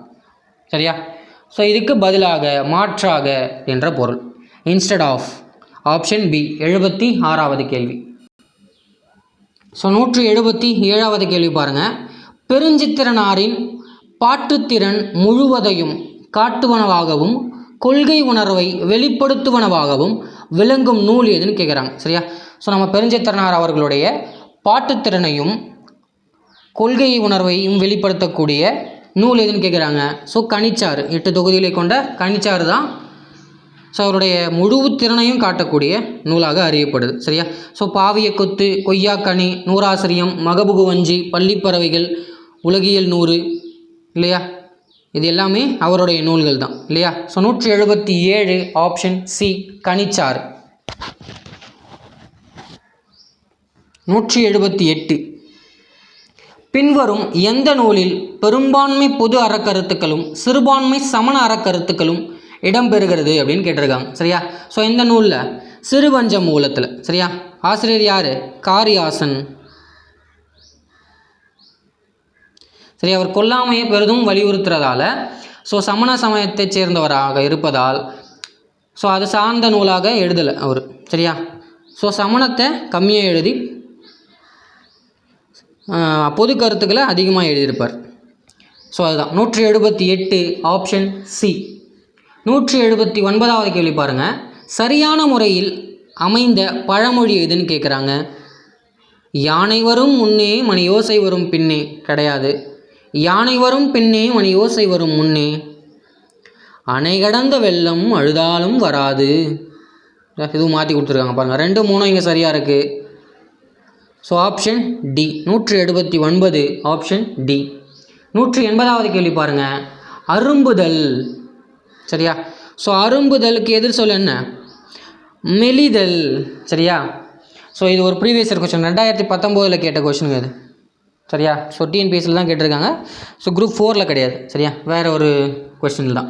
சரியா? ஸோ இதுக்கு பதிலாக, மாற்றாக என்ற பொருள். Instead of. ஆப்ஷன் பி 76வது கேள்வி. ஸோ 177வது கேள்வி பாருங்கள். பெருஞ்சித்திரனாரின் பாட்டுத்திறன் முழுவதையும் காட்டுவனவாகவும் கொள்கை உணர்வை வெளிப்படுத்துவனவாகவும் விளங்கும் நூல் எதுன்னு கேட்குறாங்க. சரியா? ஸோ நம்ம பெருஞ்சித்திரனார் அவர்களுடைய பாட்டுத்திறனையும் கொள்கை உணர்வையும் வெளிப்படுத்தக்கூடிய நூல் எதுன்னு கேட்குறாங்க. ஸோ கனிச்சாறு. 8 தொகுதிகளை கொண்ட கனிச்சாறு தான் ஸோ அவருடைய முழு திறனையும் காட்டக்கூடிய நூலாக அறியப்படுது. சரியா? ஸோ பாவிய கொத்து, கொய்யாக்கனி, நூறாசிரியம், மகபுகு வஞ்சி, பள்ளிப்பறவைகள், உலகியல் 100 இல்லையா? இது எல்லாமே அவருடைய நூல்கள் தான் இல்லையா? ஸோ 177 ஆப்ஷன் சி கனிச்சாறு. 178 பின்வரும் எந்த நூலில் பெரும்பான்மை பொது அறக்கருத்துக்களும் சிறுபான்மை சமண அறக்கருத்துக்களும் இடம்பெறுகிறது அப்படின்னு கேட்டிருக்காங்க. சரியா? ஸோ இந்த நூலில் சிறுபஞ்ச மூலத்தில். சரியா? ஆசிரியர் யார்? காரியாசன். சரி, அவர் கொல்லாமையை பெரிதும் வலியுறுத்துறதால ஸோ சமண சமயத்தைச் சேர்ந்தவராக இருப்பதால் ஸோ அது சார்ந்த நூலாக எழுதலை அவர். சரியா? ஸோ சமணத்தை கம்மியாக எழுதி பொது கருத்துக்களை அதிகமாக எழுதியிருப்பார். ஸோ அதுதான் 178 ஆப்ஷன் சி. 179வது கேள்வி பாருங்கள். சரியான முறையில் அமைந்த பழமொழி எதுன்னு கேட்குறாங்க. யானை வரும் முன்னே மணி யோசை வரும் பின்னே கிடையாது. யானை வரும் பின்னே மணி யோசை வரும் முன்னே. அணை கடந்த வெள்ளம் அழுதாலும் வராது. இதுவும் மாற்றி கொடுத்துருக்காங்க பாருங்கள். 2, 3 இங்கே சரியாக இருக்குது. So option D 179 option D. 180வது கேள்வி பாருங்கள். அரும்புதல். சரியா? ஸோ அரும்புதலுக்கு எதிர் சொல் என்ன? மெலிதல். சரியா? ஸோ இது ஒரு ப்ரீவியஸ் இயர் கொஸ்டின், 2019 கேட்ட கொஸ்டினுங்க இது. சரியா? ஸோ டிஎன்பிஎஸ்சியில் தான் கேட்டிருக்காங்க. ஸோ குரூப் 4 கிடையாது. சரியா? வேறு ஒரு கொஸ்டின் தான்.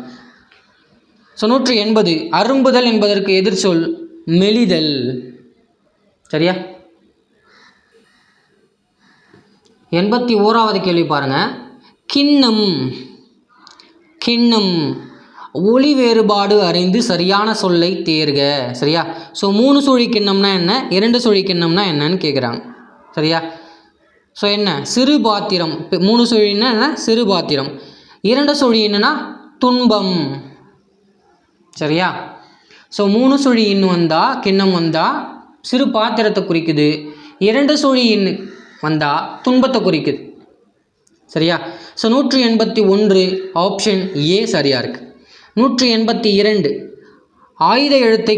ஸோ 180 அரும்புதல் என்பதற்கு எதிர் சொல் மெலிதல். சரியா? 81வது கேள்வி பாருங்கள். கிண்ணம். கிண்ணம் ஒளி வேறுபாடு அறிந்து சரியான சொல்லை தேர்க. சரியா? ஸோ 3 சுழி கிண்ணம்னா என்ன, 2 சுழி கிண்ணம்னா என்னன்னு கேட்குறாங்க. சரியா? ஸோ என்ன? சிறு பாத்திரம். 3 சுழின்னா என்ன? சிறு பாத்திரம். 2 சுழி என்னன்னா துன்பம். சரியா? ஸோ 3 சுழி இன்னு வந்தால், கிண்ணம் வந்தால் சிறு பாத்திரத்தை குறிக்குது. 2 சுழி இன்னு வந்தால் துன்பத்தை குறிக்குது. சரியா? ஸோ 181 ஆப்ஷன் ஏ சரியாக இருக்குது. 182 ஆயுத எழுத்தை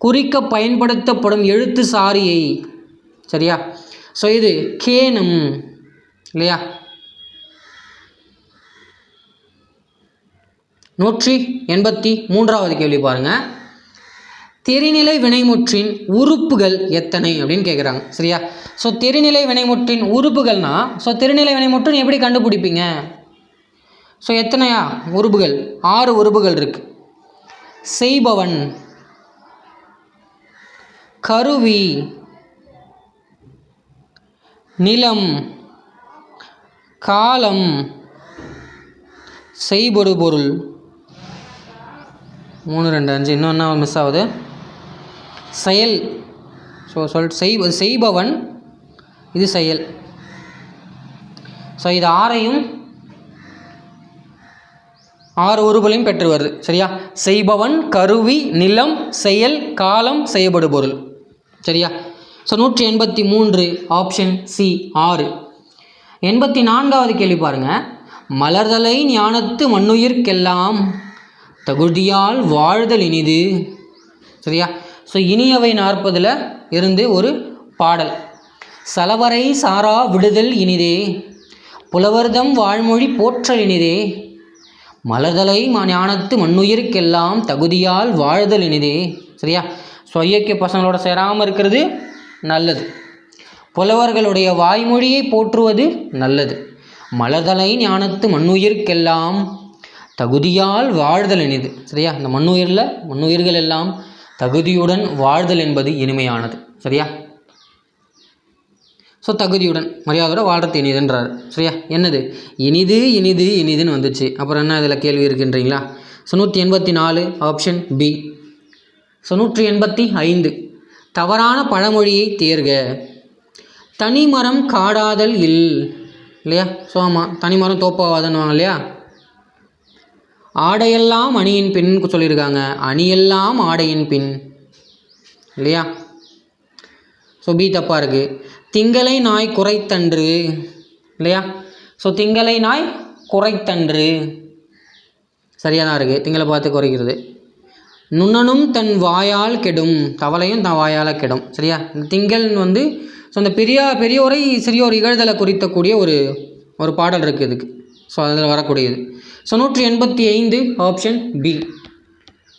குறிக்க பயன்படுத்தப்படும் எழுத்து சாரியை. சரியா? ஸோ இது கேனம் இல்லையா? 183வது கேள்வி பாருங்கள். தெரிநிலை வினைமுற்றின் உறுப்புகள் எத்தனை அப்படின்னு கேட்குறாங்க. சரியா? ஸோ தெரிநிலை வினைமுற்றின் உறுப்புகள்னா ஸோ தெரிநிலை வினைமுற்றின் எப்படி கண்டுபிடிப்பீங்க? ஸோ எத்தனையா உறுப்புகள்? 6 உறுப்புகள் இருக்கு. செய்பவன், கருவி, நிலம், காலம் செய்படு பொருள் 3 2 5 இன்னொன்று மிஸ் ஆகுது செயல் ஸோ செய்பவன் இது செயல் ஸோ இது 6ஐயும் 6 உருபலையும் பெற்று வருது சரியா செய்பவன் கருவி நிலம் செயல் காலம் செய்யப்படு பொருள் சரியா ஸோ 183 ஆப்ஷன் சி 6 84வது கேள்வி பாருங்க மலர்தலை ஞானத்து மண்ணுயிர்க்கெல்லாம் தகுதியால் வாழ்தல் இனிது சரியா ஸோ இனியவை 40ல் இருந்து ஒரு பாடல் சலவரை சாரா விடுதல் இனிதே புலவர்தம் வாழ்மொழி போற்றல் இனிதே மலர்தலை ஞானத்து மண்ணுயிர்க்கெல்லாம் தகுதியால் வாழ்தல் இனிதே சரியா ஸோ ஐயக்கிய பசங்களோட சேராமல் இருக்கிறது நல்லது புலவர்களுடைய வாய்மொழியை போற்றுவது நல்லது மலர்தலை ஞானத்து மண்ணுயிர்க்கெல்லாம் தகுதியால் வாழ்தல் இனிது சரியா இந்த மண்ணுயிர்கள் எல்லாம் தகுதியுடன் வாழ்தல் என்பது இனிமையானது சரியா ஸோ தகுதியுடன் மரியாதையோட வாழ்றது இனிதுன்றார் சரியா என்னது இனிது இனிது இனிதுன்னு வந்துச்சு அப்புறம் என்ன இதில் கேள்வி இருக்குன்றீங்களா ஸோ 184 ஆப்ஷன் பி ஸோ 185 தவறான பழமொழியை தேர்க தனிமரம் காடாதல் இல்லையா ஸோ ஆமாம் தனிமரம் தோப்பாவாதன்னுவாங்க இல்லையா ஆடையெல்லாம் அணியின் பின் சொல்லியிருக்காங்க அணியெல்லாம் ஆடையின் பின் இல்லையா ஸோ பி தப்பாக இருக்குது திங்களை நாய் குறைத்தன்று இல்லையா ஸோ திங்களை நாய் குறைத்தன்று சரியாக தான் இருக்குது திங்களை பார்த்து குறைக்கிறது நுண்ணனும் தன் வாயால் கெடும் தவளையும் தன் வாயால் கெடும் சரியா திங்கள் வந்து ஸோ அந்த பெரியோரை சிறியோர் இகழ்தலை குறித்தக்கூடிய ஒரு பாடல் இருக்குது இதுக்கு ஸோ அதில் வரக்கூடியது ஸோ 185 ஆப்ஷன் பி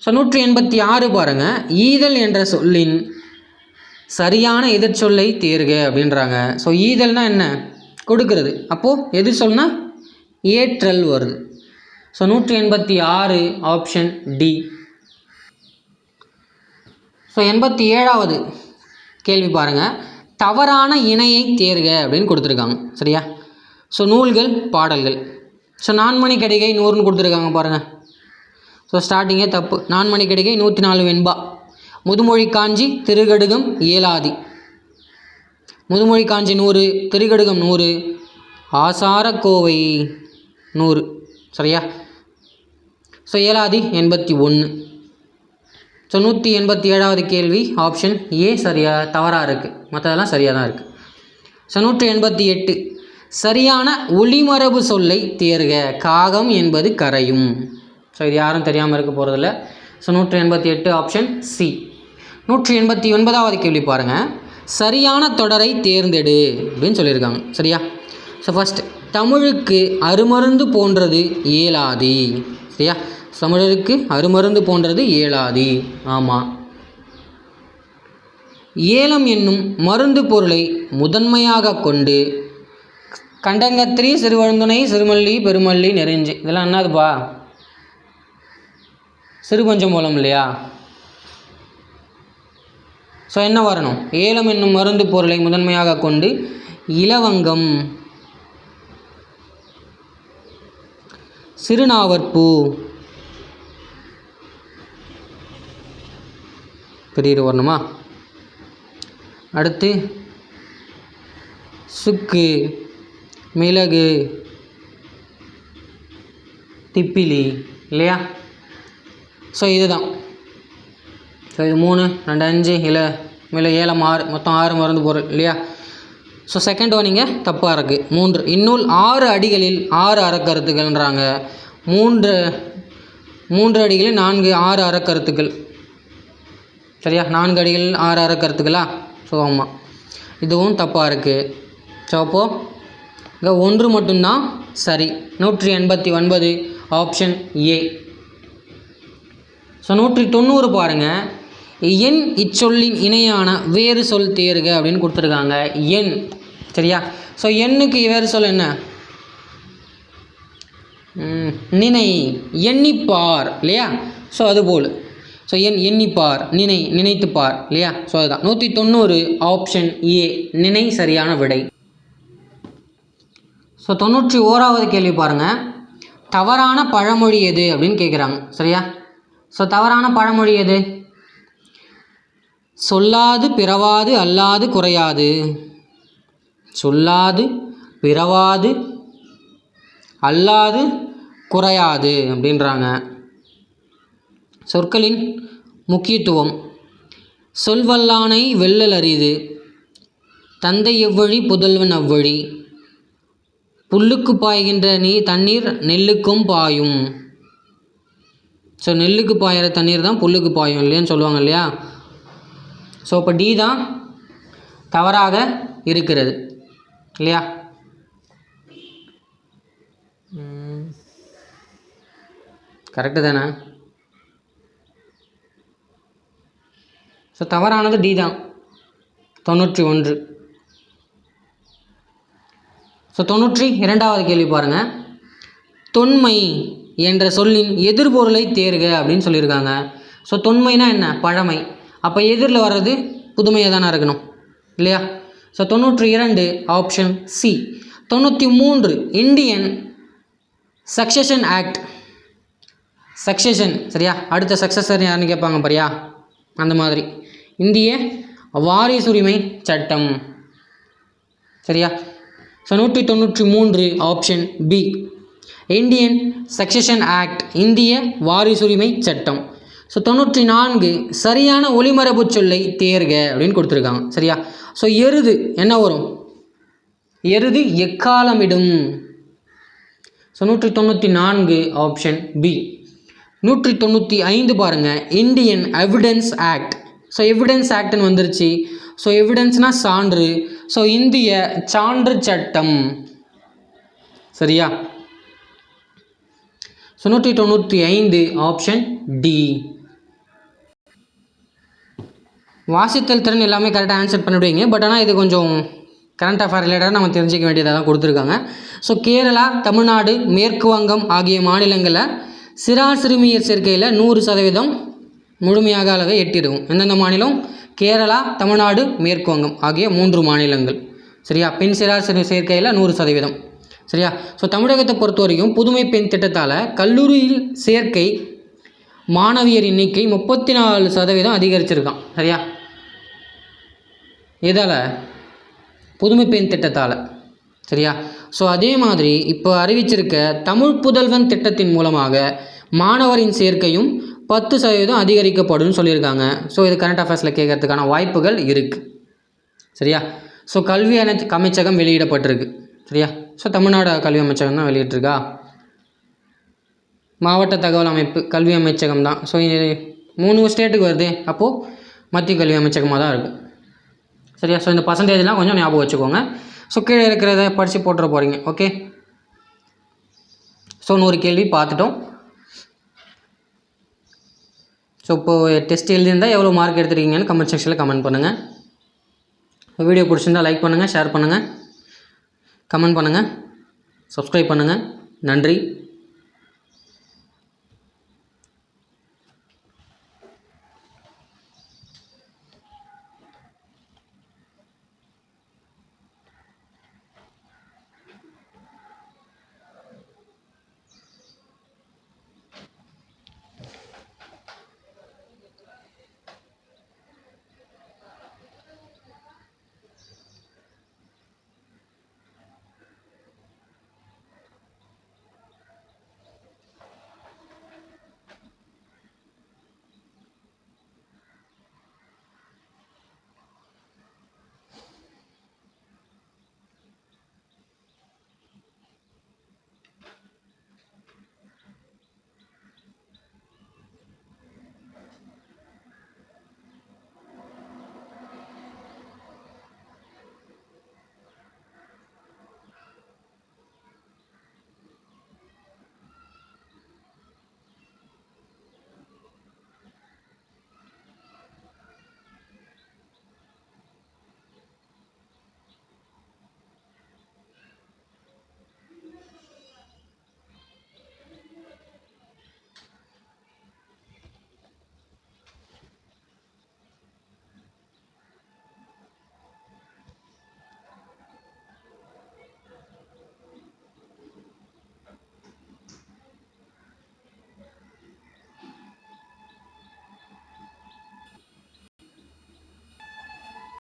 ஸோ 186 பாருங்கள் ஈதல் என்ற சொல்லின் சரியான எதிர்ச்சொல்லை தேர்க அப்படின்றாங்க ஸோ ஈதல்னால் என்ன கொடுக்கறது அப்போது எதிர் சொல்னா ஏற்றல் வருது ஸோ 186 ஆப்ஷன் டி ஸோ 87வது கேள்வி பாருங்கள் தவறான இணையை தேர்க அப்படின்னு கொடுத்துருக்காங்க சரியா ஸோ நூல்கள் பாடல்கள் ஸோ நான்மணி கடிகை 100ன்னு கொடுத்துருக்காங்க பாருங்கள் ஸோ ஸ்டார்டிங்கே தப்பு நான்மணி கடிகை 104 வெண்பா முதுமொழி காஞ்சி திருகடுகம் ஏலாதி முதுமொழி காஞ்சி 100 திருகடுகம் 100 ஆசாரக்கோவை 100 சரியா ஸோ ஏலாதி 81 ஸோ 187வது கேள்வி ஆப்ஷன் ஏ சரியாக தவறாக இருக்குது மற்றதெல்லாம் சரியாக தான் இருக்குது ஸோ 188 சரியான ஒளிமரபு சொல்லை தேர்க காகம் என்பது கரையும் ஸோ இது யாரும் தெரியாமல் இருக்க போகிறதில்ல ஸோ 188 ஆப்ஷன் சி 189வது கேள்வி பாருங்கள் சரியான தொடரை தேர்ந்தெடு அப்படின்னு சொல்லியிருக்காங்க சரியா ஸோ ஃபஸ்ட் தமிழுக்கு அருமருந்து போன்றது ஏலாதி சரியா தமிழருக்கு அருமருந்து போன்றது ஏலாதி ஆமாம் ஏலம் என்னும் மருந்து பொருளை முதன்மையாக கொண்டு கண்டங்கத்திரி சிறுவழுந்துணை சிறுமல்லி பெருமல்லி நெருஞ்சி இதெல்லாம் என்னதுப்பா சிறுபஞ்சம் மூலம் இல்லையா ஸோ என்ன வரணும் ஏலம் என்னும் மருந்து பொருளை முதன்மையாக கொண்டு இலவங்கம் சிறுநாவற்பூ பெரிய வரணுமா அடுத்து சுக்கு மிளகு திப்பிலி இல்லையா ஸோ இதுதான் ஸோ இது 3 2 5 இல்லை ஏலம் 6 மொத்தம் 6 மருந்து பொருள் இல்லையா ஸோ செகண்ட் ஒன் இங்கே தப்பாக இருக்குது 3 இந்நூல் 6 அடிகளில் 6 அறக்கருத்துக்கள்ன்றாங்க 3 அடிகளில் 6 அறக்கருத்துக்கள் சரியா 4 அடிகளில் 6 அறக்கருத்துக்களா ஸோ ஆமாம் இதுவும் தப்பாக இருக்குது ஸோ அப்போது இங்கே 1 மட்டும்தான் சரி 189 ஆப்ஷன் ஏ ஸோ 190 பாருங்கள் எண் இச்சொல்லின் இணையான வேறு சொல் தேர்க அப்படின்னு கொடுத்துருக்காங்க எண் சரியா ஸோ எண்ணுக்கு வேறு சொல் என்ன நினை எண்ணிப்பார் இல்லையா ஸோ அதுபோல் ஸோ எண்ணிப்பார் நினைத்துப்பார் இல்லையா ஸோ அதுதான் 190 ஆப்ஷன் ஏ நினை சரியான விடை ஸோ 91வது கேள்வி பாருங்கள். தவறான பழமொழி எது அப்படின்னு கேட்குறாங்க. சரியா? ஸோ தவறான பழமொழி எது? சொல்லாது பிறவாது அல்லாது குறையாது. சொல்லாது பிறவாது அல்லாது குறையாது அப்படின்றாங்க. சொற்களின் முக்கியத்துவம். சொல்வல்லானை வெல்லல் அரிது. தந்தை எவ்வழி புதல்வன் அவ்வழி. புல்லுக்கு பாய்கின்ற தண்ணீர் நெல்லுக்கும் பாயும். ஸோ நெல்லுக்கு பாயிற தண்ணீர் தான் புல்லுக்கு பாயும் இல்லையான்னு சொல்லுவாங்க இல்லையா? ஸோ இப்போ டி தான் தவறாக இருக்கிறது இல்லையா? கரெக்டு தானே? ஸோ தவறானது டி தான், 91. ஸோ 92வது கேள்வி பாருங்கள். தொன்மை என்ற சொல்லின் எதிர்பொருளை தேர்க அப்படின்னு சொல்லியிருக்காங்க. ஸோ தொன்மைனா என்ன? பழமை. அப்போ எதிரில் வர்றது புதுமையாக தானே இருக்கணும் இல்லையா? So 92 option C. 93 Indian succession act. Succession சரியா? அடுத்த சக்சஸர் யாருன்னு கேட்பாங்க பாரியா, அந்த மாதிரி இந்திய வாரிசுரிமை சட்டம். சரியா? So 193 option B Indian succession act, இந்திய வாரிசுரிமை சட்டம். ஸோ 94 சரியான ஒளிமரபு சொல்லை தேர்க அப்படின்னு கொடுத்துருக்காங்க. சரியா? ஸோ எருது என்ன வரும்? எருது எக்காலமிடும். So 194 option B. 195 பாருங்கள். Indian evidence act. So evidence ஆக்ட்னு வந்துருச்சு. ஸோ எவிடன்ஸ்னால் சான்று. ஸோ இந்திய சான்று சட்டம். சரியா? So 195 option D. வாசித்தல் திறன் எல்லாமே கரெக்டாக ஆன்சர் பண்ணிவிடுவீங்க. பட் ஆனால் இது கொஞ்சம் கரண்ட் அஃபேர் ரிலேட்டடாக நம்ம தெரிஞ்சிக்க வேண்டியதாக தான் கொடுத்துருக்காங்க. ஸோ கேரளா, தமிழ்நாடு, மேற்கு வங்கம் ஆகிய மாநிலங்களில் சிறார் சிறுமியர் சேர்க்கையில் 100% முழுமையாக அளவை எட்டிருக்கும். எந்தெந்த மாநிலம்? கேரளா, தமிழ்நாடு, மேற்கு வங்கம் ஆகிய 3 மாநிலங்கள். சரியா? பெண் சிறார் சிறு சேர்க்கையில் 100%. சரியா? ஸோ தமிழகத்தை பொறுத்த வரைக்கும் புதுமை பெண் திட்டத்தால் கல்லூரியில் சேர்க்கை மாணவியர் எண்ணிக்கை 34% அதிகரிச்சிருக்கான். சரியா? எதால்? புதுமை பெண் திட்டத்தால். சரியா? ஸோ அதே மாதிரி இப்போ அறிவிச்சிருக்க தமிழ் புதல்வன் திட்டத்தின் மூலமாக மாணவரின் சேர்க்கையும் 10% அதிகரிக்கப்படும் சொல்லியிருக்காங்க. ஸோ இது கரண்ட் அஃபேர்ஸில் கேட்கறதுக்கான வாய்ப்புகள் இருக்குது. சரியா? ஸோ கல்வி அமைச்சகம் வெளியிடப்பட்டிருக்கு. சரியா? ஸோ தமிழ்நாடு கல்வி அமைச்சகம் தான் வெளியிட்டிருக்கா? மாவட்ட தகவல் அமைப்பு கல்வி அமைச்சகம் தான். ஸோ இது 3 ஸ்டேட்டுக்கு வருது. அப்போது மத்திய கல்வி அமைச்சகமாக தான் இருக்கும். சரியா? ஸோ இந்த பர்சன்டேஜ்லாம் கொஞ்சம் ஞாபகம் வச்சுக்கோங்க. ஸோ கீழே இருக்கிறத படித்து போட்டுற போகிறீங்க. ஓகே. ஸோ 100 கேள்வி பார்த்துட்டோம். ஸோ இப்போது டெஸ்ட் எழுதியிருந்தால் எவ்வளோ மார்க் எடுத்துருக்கீங்கன்னு கமெண்ட் செக்ஷனில் கமெண்ட் பண்ணுங்கள். வீடியோ பிடிச்சிருந்தால் லைக் பண்ணுங்கள், ஷேர் பண்ணுங்கள், கமெண்ட் பண்ணுங்கள், சப்ஸ்கிரைப் பண்ணுங்கள். நன்றி.